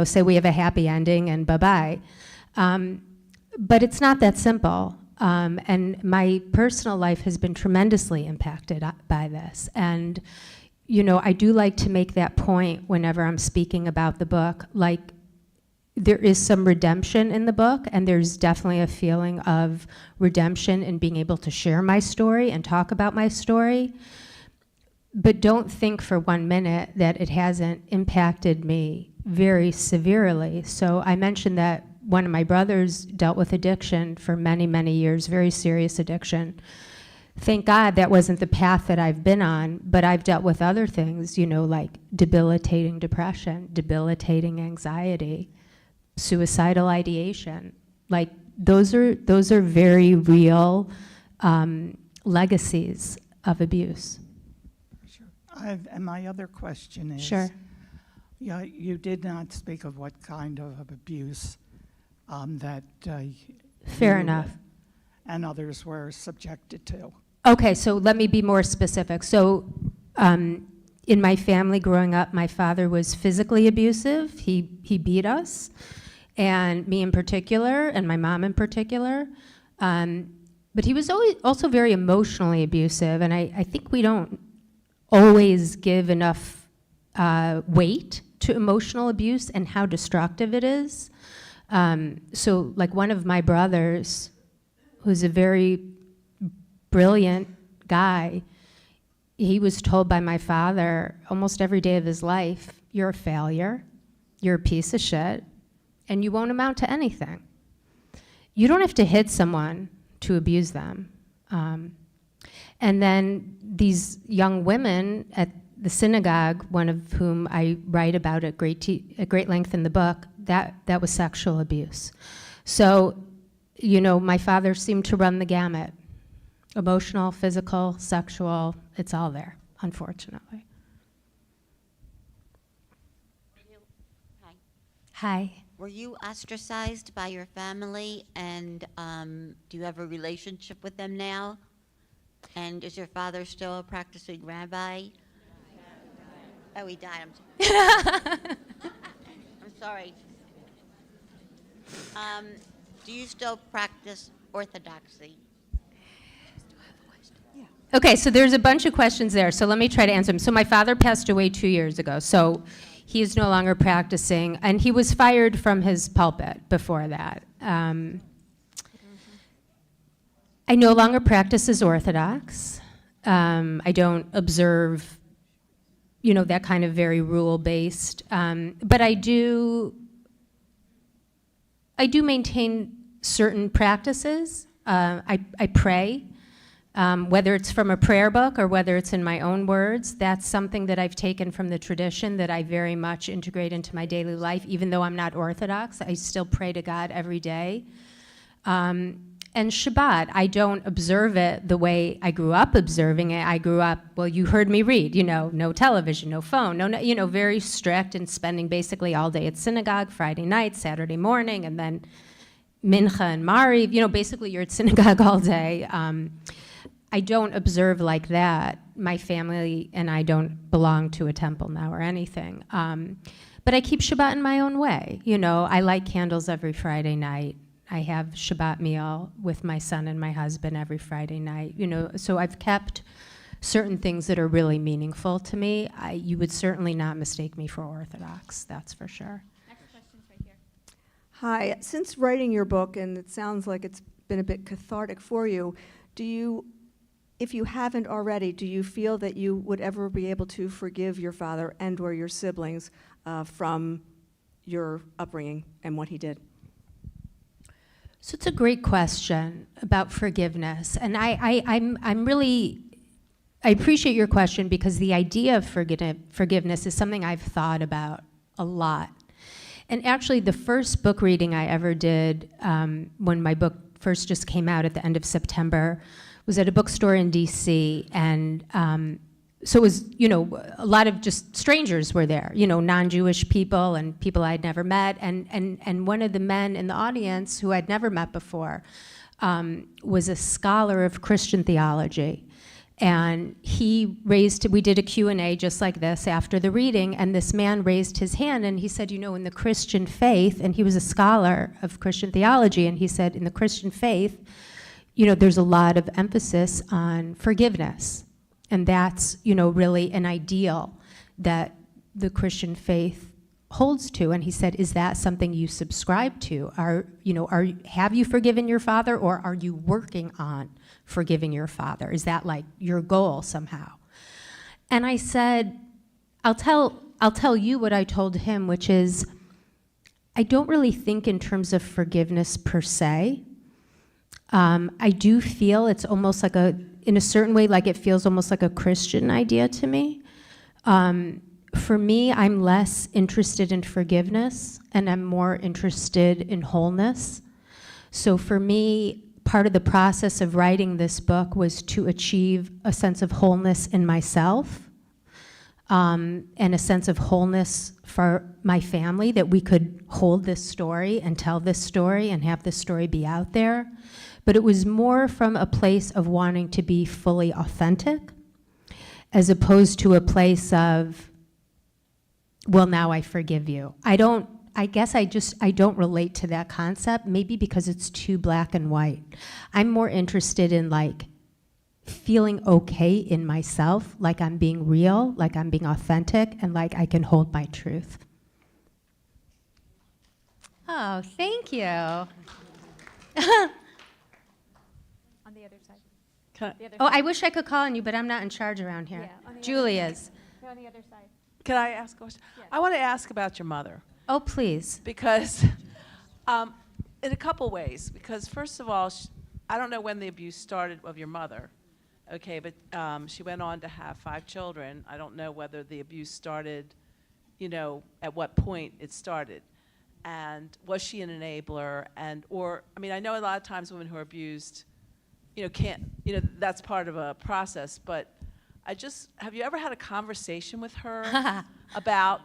say we have a happy ending and bye-bye. But it's not that simple. And my personal life has been tremendously impacted by this. And, I do like to make that point whenever I'm speaking about the book. Like, there is some redemption in the book, and there's definitely a feeling of redemption in being able to share my story and talk about my story. But don't think for 1 minute that it hasn't impacted me very severely. So I mentioned that one of my brothers dealt with addiction for many, many years, very serious addiction. Thank God that wasn't the path that I've been on, but I've dealt with other things, like debilitating depression, debilitating anxiety, suicidal ideation. Like, those are very real legacies of abuse. And my other question is, Sure. Yeah, you did not speak of what kind of abuse that Fair you enough. and others were subjected to. Okay, so let me be more specific. So, in my family growing up, my father was physically abusive. He beat us, and me in particular, and my mom in particular. But he was also very emotionally abusive, and I think we don't always give enough weight to emotional abuse and how destructive it is. So, like, one of my brothers, who's a very brilliant guy, he was told by my father almost every day of his life, you're a failure, you're a piece of shit, and you won't amount to anything. You don't have to hit someone to abuse them. And then these young women at the synagogue, one of whom I write about at great length in the book, that was sexual abuse. So, my father seemed to run the gamut. Emotional, physical, sexual, it's all there, unfortunately. Hi. Hi. Were you ostracized by your family, and do you have a relationship with them now? And is your father still a practicing rabbi? Oh, he died. I'm sorry. Do you still practice orthodoxy? Okay, so there's a bunch of questions there, so let me try to answer them. So my father passed away 2 years ago, so he is no longer practicing, and he was fired from his pulpit before that. I no longer practice as Orthodox. I don't observe, that kind of very rule-based, but I do maintain certain practices. I pray. Whether it's from a prayer book or whether it's in my own words, that's something that I've taken from the tradition that I very much integrate into my daily life. Even though I'm not Orthodox, I still pray to God every day. And Shabbat, I don't observe it the way I grew up observing it. I grew up, well, you heard me read, no television, no phone, no, very strict, and spending basically all day at synagogue, Friday night, Saturday morning, and then Mincha and Mariv, basically you're at synagogue all day. I don't observe like that. My family and I don't belong to a temple now or anything. But I keep Shabbat in my own way. I light candles every Friday night. I have Shabbat meal with my son and my husband every Friday night. So I've kept certain things that are really meaningful to me. You would certainly not mistake me for Orthodox, that's for sure. Next question's right here. Hi. Since writing your book, and it sounds like it's been a bit cathartic for you, if you haven't already, do you feel that you would ever be able to forgive your father and or your siblings from your upbringing and what he did? So it's a great question about forgiveness, and I appreciate your question because the idea of forgiveness is something I've thought about a lot. And actually, the first book reading I ever did when my book first just came out at the end of September was at a bookstore in DC, and so it was, a lot of just strangers were there, non-Jewish people and people I'd never met, and one of the men in the audience who I'd never met before was a scholar of Christian theology. And we did a Q&A just like this after the reading, and this man raised his hand and he said, in the Christian faith, and he was a scholar of Christian theology, and he said, in the Christian faith, there's a lot of emphasis on forgiveness. And that's, really an ideal that the Christian faith holds to. And he said, is that something you subscribe to? Have you forgiven your father, or are you working on forgiving your father? Is that like your goal somehow? And I said, I'll tell you what I told him, which is, I don't really think in terms of forgiveness per se. I do feel it's almost like in a certain way, like it feels almost like a Christian idea to me. For me, I'm less interested in forgiveness, and I'm more interested in wholeness. So for me, part of the process of writing this book was to achieve a sense of wholeness in myself, and a sense of wholeness for my family, that we could hold this story and tell this story and have this story be out there. But it was more from a place of wanting to be fully authentic, as opposed to a place of, well, now I forgive you. I don't relate to that concept, maybe because it's too black and white. I'm more interested in feeling okay in myself, like I'm being real, like I'm being authentic, and like I can hold my truth. Oh, thank you. On the other side. I wish I could call on you, but I'm not in charge around here. Julie is. On the other side. Can I ask a question? Yes. I want to ask about your mother. Oh, please. Because, in a couple ways. Because first of all, I don't know when the abuse started of your mother, okay, but she went on to have 5 children. I don't know whether the abuse started, at what point it started. And was she an enabler? I know a lot of times women who are abused, that's part of a process, but have you ever had a conversation with her about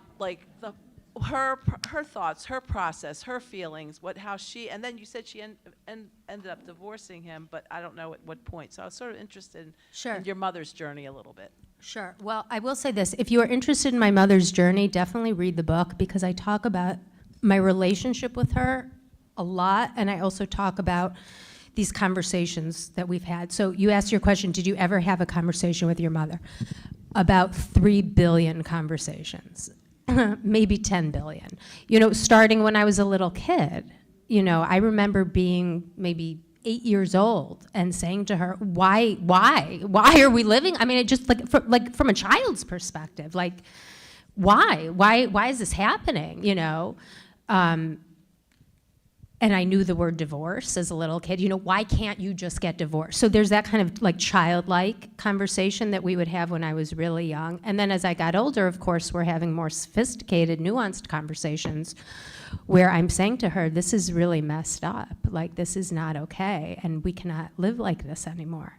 her thoughts, her process, her feelings, how she, and then you said she ended up divorcing him, but I don't know at what point. So I was sort of interested in your mother's journey a little bit. Sure. Well, I will say this. If you are interested in my mother's journey, definitely read the book, because I talk about my relationship with her a lot, and I also talk about these conversations that we've had. So you asked your question, did you ever have a conversation with your mother? About 3 billion conversations, maybe 10 billion. You know, starting when I was a little kid, you know, I remember being maybe 8 years old and saying to her, why are we living? I mean, it just like from a child's perspective, like, why is this happening, you know? And I knew the word divorce as a little kid. You know, why can't you just get divorced? So there's that kind of like childlike conversation that we would have when I was really young. And then as I got older, of course, we're having more sophisticated, nuanced conversations where I'm saying to her, this is really messed up. Like, this is not okay, and we cannot live like this anymore.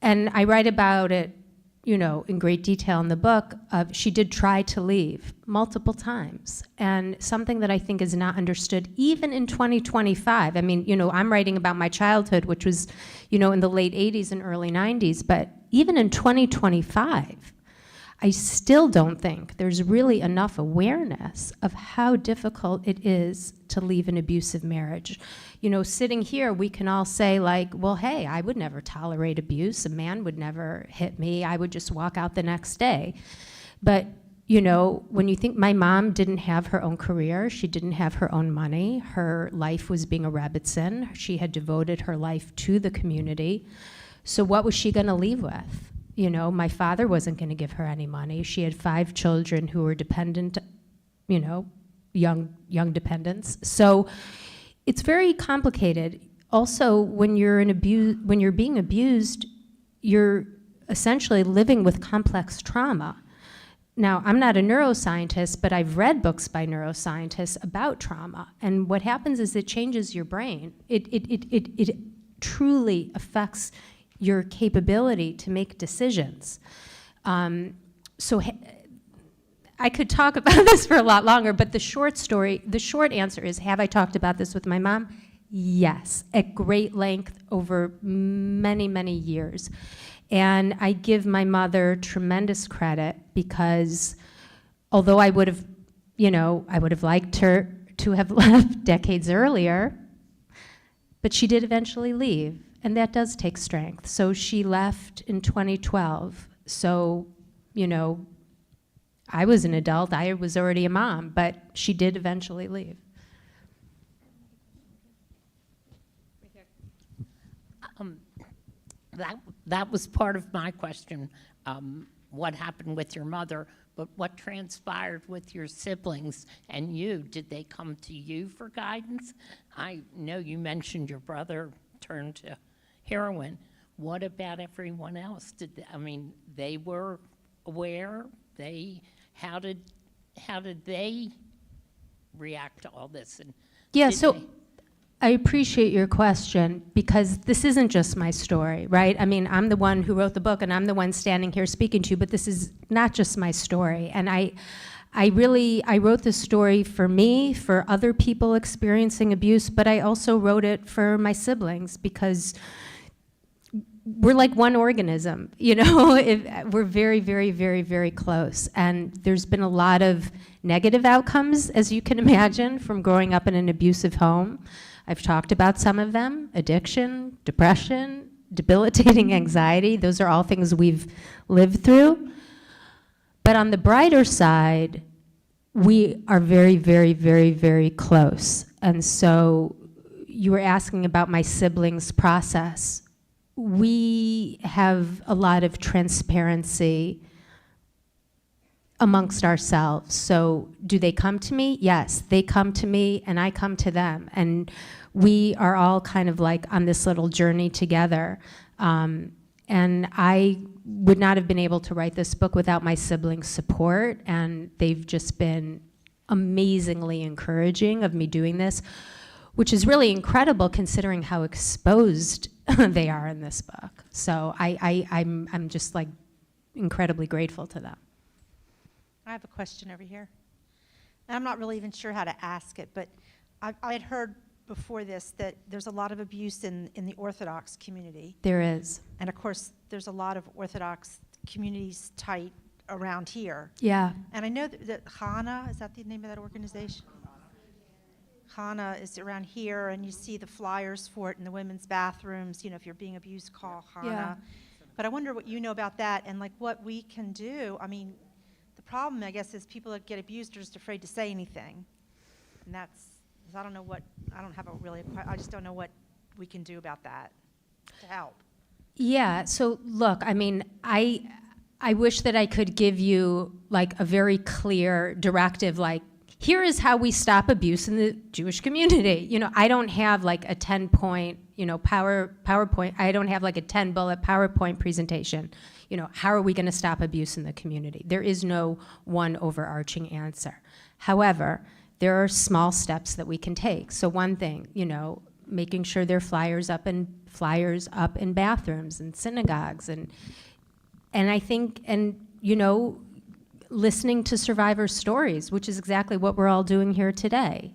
And I write about it, you know, in great detail in the book. She did try to leave multiple times, and something that I think is not understood even in 2025. I mean, you know, I'm writing about my childhood, which was, you know, in the late 80s and early 90s, but even in 2025, I still don't think there's really enough awareness of how difficult it is to leave an abusive marriage. You know, sitting here, we can all say like, well, hey, I would never tolerate abuse. A man would never hit me. I would just walk out the next day. But, you know, when you think my mom didn't have her own career, she didn't have her own money, her life was being a Rebbitzin. She had devoted her life to the community. So what was she gonna leave with? You know, my father wasn't gonna give her any money. She had 5 children who were dependent, you know, young dependents. So it's very complicated. Also, when you're being abused, you're essentially living with complex trauma. Now, I'm not a neuroscientist, but I've read books by neuroscientists about trauma. And what happens is it changes your brain. It truly affects your capability to make decisions. So I could talk about this for a lot longer, but the short answer is, have I talked about this with my mom? Yes, at great length over many, many years. And I give my mother tremendous credit, because although I would have, you know, I would have liked her to have left decades earlier, but she did eventually leave, and that does take strength. So she left in 2012. So, you know, I was an adult, I was already a mom, but she did eventually leave. That was part of my question, what happened with your mother, but what transpired with your siblings and you? Did they come to you for guidance? I know you mentioned your brother turned to heroin. What about everyone else? They were aware? How did they react to all this? And yeah, so I appreciate your question, because this isn't just my story, right? I mean, I'm the one who wrote the book, and I'm the one standing here speaking to you, but this is not just my story. And I wrote this story for me, for other people experiencing abuse, but I also wrote it for my siblings, because we're like one organism, you know? We're very, very, very, very close. And there's been a lot of negative outcomes, as you can imagine, from growing up in an abusive home. I've talked about some of them: addiction, depression, debilitating anxiety. Those are all things we've lived through. But on the brighter side, we are very, very, very, very close. And so you were asking about my siblings' process. We have a lot of transparency amongst ourselves. So do they come to me? Yes, they come to me and I come to them. And we are all kind of like on this little journey together. And I would not have been able to write this book without my siblings' support. And they've just been amazingly encouraging of me doing this, which is really incredible considering how exposed they are in this book. So I'm just like incredibly grateful to them. I have a question over here. and I'm not really even sure how to ask it, but I had heard before this that there's a lot of abuse in the Orthodox community. There is. And of course, there's a lot of Orthodox communities tight around here. Yeah. And I know that Hana, is that the name of that organization? Hana is around here, and you see the flyers for it in the women's bathrooms. You know, if you're being abused, call Hana. Yeah. But I wonder what you know about that and like what we can do. I mean, the problem, I guess, is people that get abused are just afraid to say anything. And that's, I don't know what, I don't have a really, I just don't know what we can do about that to help. Yeah, so look, I mean, I wish that I could give you like a very clear directive, like, here is how we stop abuse in the Jewish community. You know, I don't have like a 10-point, you know, PowerPoint. I don't have like a 10-bullet PowerPoint presentation. You know, how are we going to stop abuse in the community? There is no one overarching answer. However, there are small steps that we can take. So one thing, you know, making sure there are flyers up in bathrooms and synagogues, and I think, and you know, listening to survivor stories, which is exactly what we're all doing here today.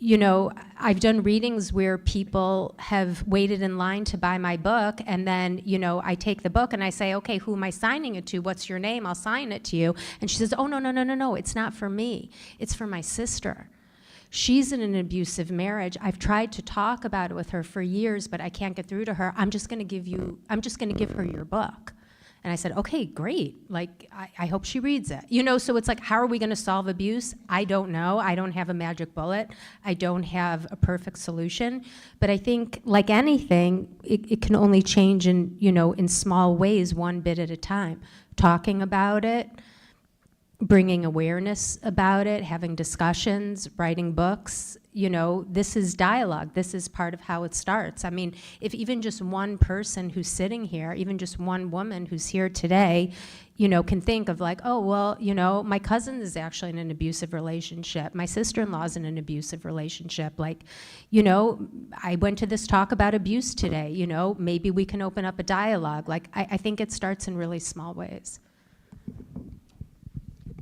You know, I've done readings where people have waited in line to buy my book, and then, you know, I take the book and I say, okay, who am I signing it to? What's your name? I'll sign it to you. And she says, oh, no, it's not for me. It's for my sister. She's in an abusive marriage. I've tried to talk about it with her for years, but I can't get through to her. I'm just going to give her your book. And I said, okay, great. Like, I hope she reads it. You know, so it's like, how are we going to solve abuse? I don't know. I don't have a magic bullet. I don't have a perfect solution. But I think, like anything, it can only change in, you know, in small ways, one bit at a time. Talking about it, bringing awareness about it, having discussions, writing books, you know, this is dialogue. This is part of how it starts. I mean, if even just one person who's sitting here, even just one woman who's here today, you know, can think of like, oh, well, you know, my cousin is actually in an abusive relationship. My sister-in-law's in an abusive relationship. Like, you know, I went to this talk about abuse today, you know, maybe we can open up a dialogue. Like, I think it starts in really small ways.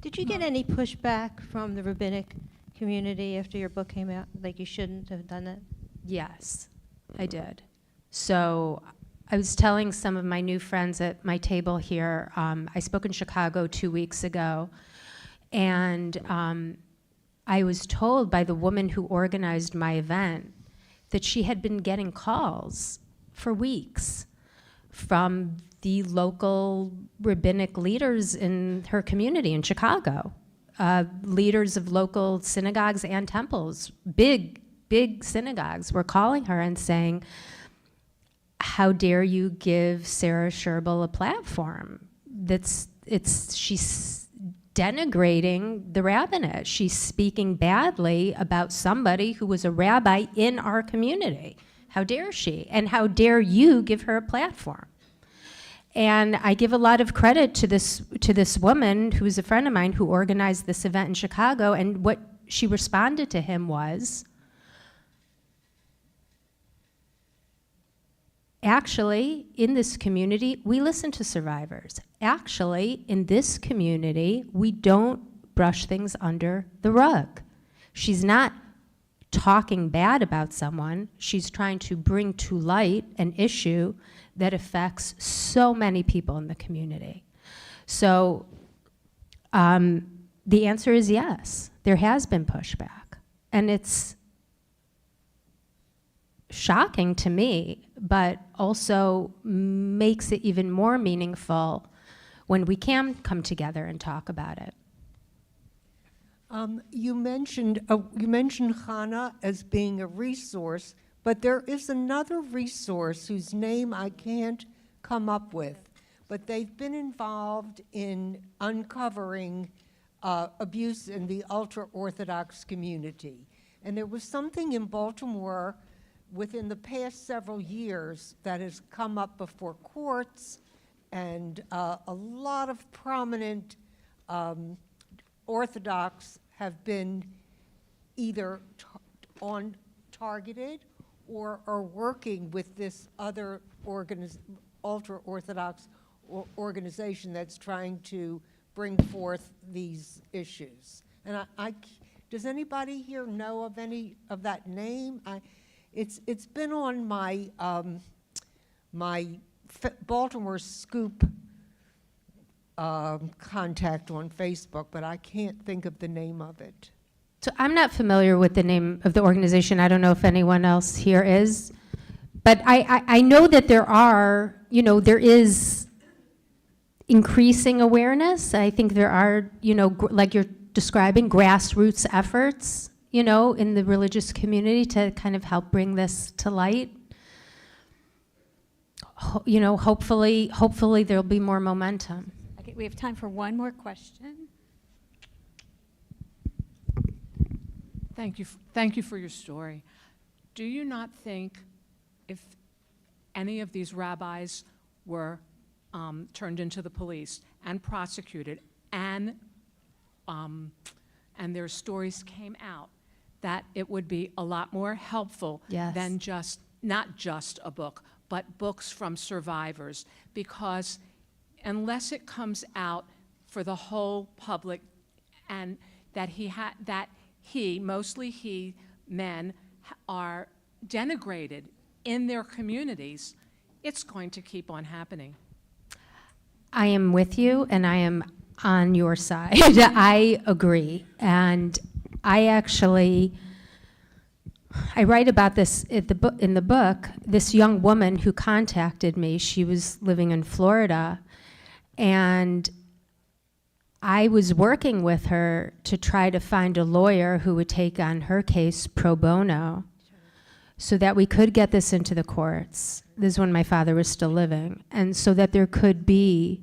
Did you get any pushback from the rabbinic community after your book came out? Like you shouldn't have done it? Yes, I did. So I was telling some of my new friends at my table here, I spoke in Chicago 2 weeks ago, and I was told by the woman who organized my event that she had been getting calls for weeks from the local rabbinic leaders in her community in Chicago, leaders of local synagogues and temples, big synagogues, were calling her and saying, how dare you give Sarah Scherbel a platform? She's denigrating the rabbinate. She's speaking badly about somebody who was a rabbi in our community. How dare she? And how dare you give her a platform? And I give a lot of credit to this woman who is a friend of mine who organized this event in Chicago, and what she responded to him was, actually, in this community, we listen to survivors. Actually, in this community, we don't brush things under the rug. She's not talking bad about someone. She's trying to bring to light an issue that affects so many people in the community. So the answer is yes, there has been pushback. And it's shocking to me, but also makes it even more meaningful when we can come together and talk about it. You mentioned Hana as being a resource, but there is another resource whose name I can't come up with, but they've been involved in uncovering abuse in the ultra-Orthodox community. And there was something in Baltimore within the past several years that has come up before courts, and a lot of prominent Orthodox have been either targeted or are working with this other ultra-Orthodox organization that's trying to bring forth these issues. And does anybody here know of any of that name? It's been on my Baltimore Scoop contact on Facebook, but I can't think of the name of it. So I'm not familiar with the name of the organization. I don't know if anyone else here is. But I know that there is increasing awareness. I think there are, like you're describing, grassroots efforts, in the religious community to kind of help bring this to light. Hopefully there'll be more momentum. Okay, we have time for one more question. Thank you for your story. Do you not think if any of these rabbis were turned into the police and prosecuted and their stories came out, that it would be a lot more helpful Yes. than not just a book, but books from survivors? Because unless it comes out for the whole public, and that mostly men, are denigrated in their communities, it's going to keep on happening. I am with you, and I am on your side. I agree. And I write about this in the book, this young woman who contacted me. She was living in Florida, and I was working with her to try to find a lawyer who would take on her case pro bono so that we could get this into the courts. This is when my father was still living. And so that there could be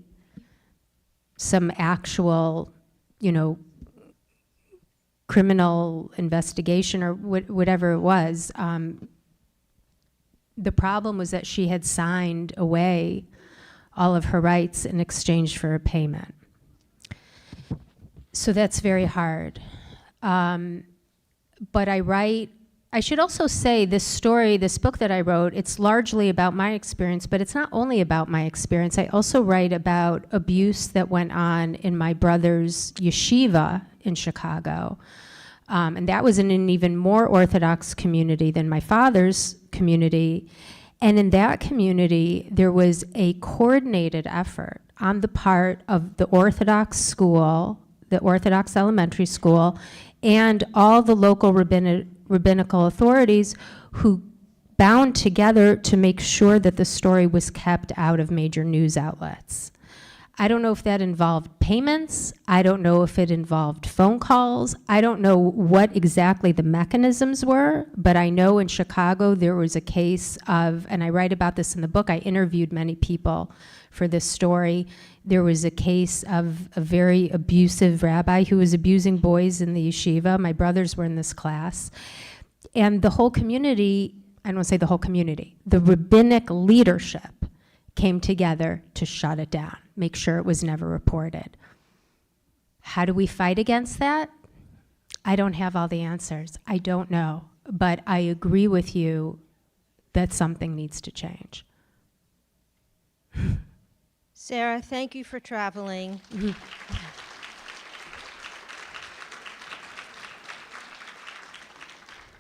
some actual, criminal investigation or whatever it was. The problem was that she had signed away all of her rights in exchange for a payment. So that's very hard. But I should also say this book that I wrote, it's largely about my experience, but it's not only about my experience. I also write about abuse that went on in my brother's yeshiva in Chicago. And that was in an even more Orthodox community than my father's community. And in that community, there was a coordinated effort on the part of the Orthodox school, the Orthodox elementary school, and all the local rabbinical authorities who bound together to make sure that the story was kept out of major news outlets. I don't know if that involved payments. I don't know if it involved phone calls. I don't know what exactly the mechanisms were, but I know in Chicago there was a case of, and I write about this in the book, I interviewed many people for this story. There was a case of a very abusive rabbi who was abusing boys in the yeshiva. My brothers were in this class. And the whole community, I don't want to say the whole community, the rabbinic leadership came together to shut it down, make sure it was never reported. How do we fight against that? I don't have all the answers. I don't know. But I agree with you that something needs to change. Sarah, thank you for traveling.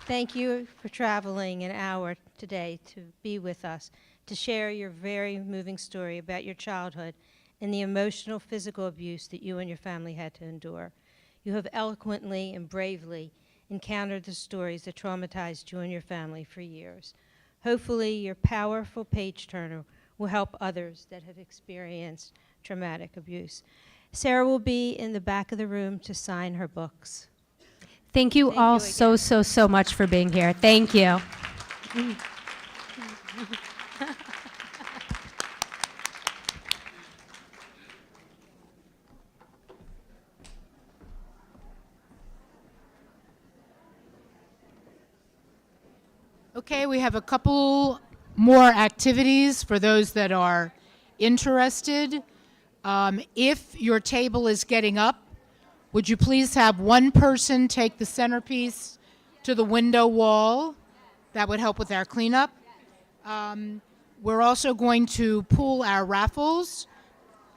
Thank you for traveling an hour today to be with us, to share your very moving story about your childhood and the emotional, physical abuse that you and your family had to endure. You have eloquently and bravely encountered the stories that traumatized you and your family for years. Hopefully, your powerful page turner will help others that have experienced traumatic abuse. Sarah will be in the back of the room to sign her books. Thank you all so much for being here. Thank you. Okay, we have a couple more activities for those that are interested. If your table is getting up, would you please have one person take the centerpiece to the window wall? That would help with our cleanup. We're also going to pool our raffles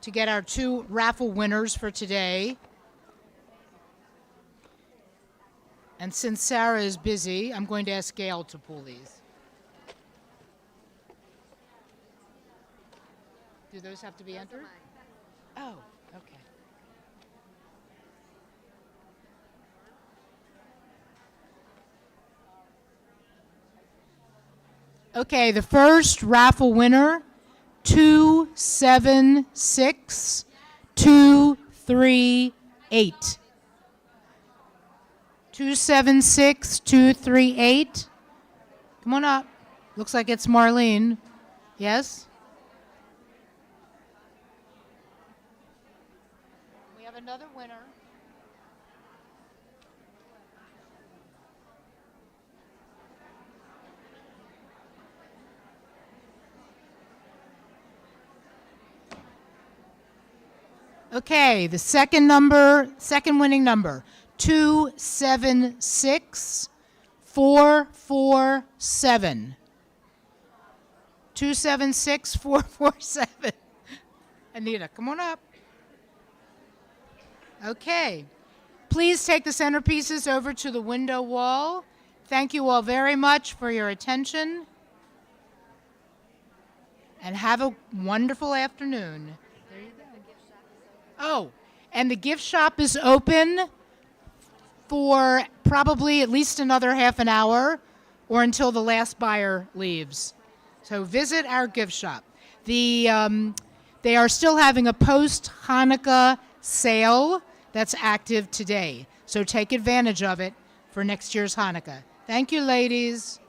to get our 2 raffle winners for today. And since Sarah is busy, I'm going to ask Gail to pull these. Do those have to be entered? Oh, okay. Okay, the first raffle winner, 276238. 276238. Come on up. Looks like it's Marlene. Yes? We have another winner. Okay, the second winning number, 276447. 276447. Anita, come on up. Okay. Please take the centerpieces over to the window wall. Thank you all very much for your attention. And have a wonderful afternoon. There you go. Oh, and the gift shop is open for probably at least another half an hour or until the last buyer leaves. So visit our gift shop. They are still having a post-Hanukkah sale that's active today. So take advantage of it for next year's Hanukkah. Thank you, ladies.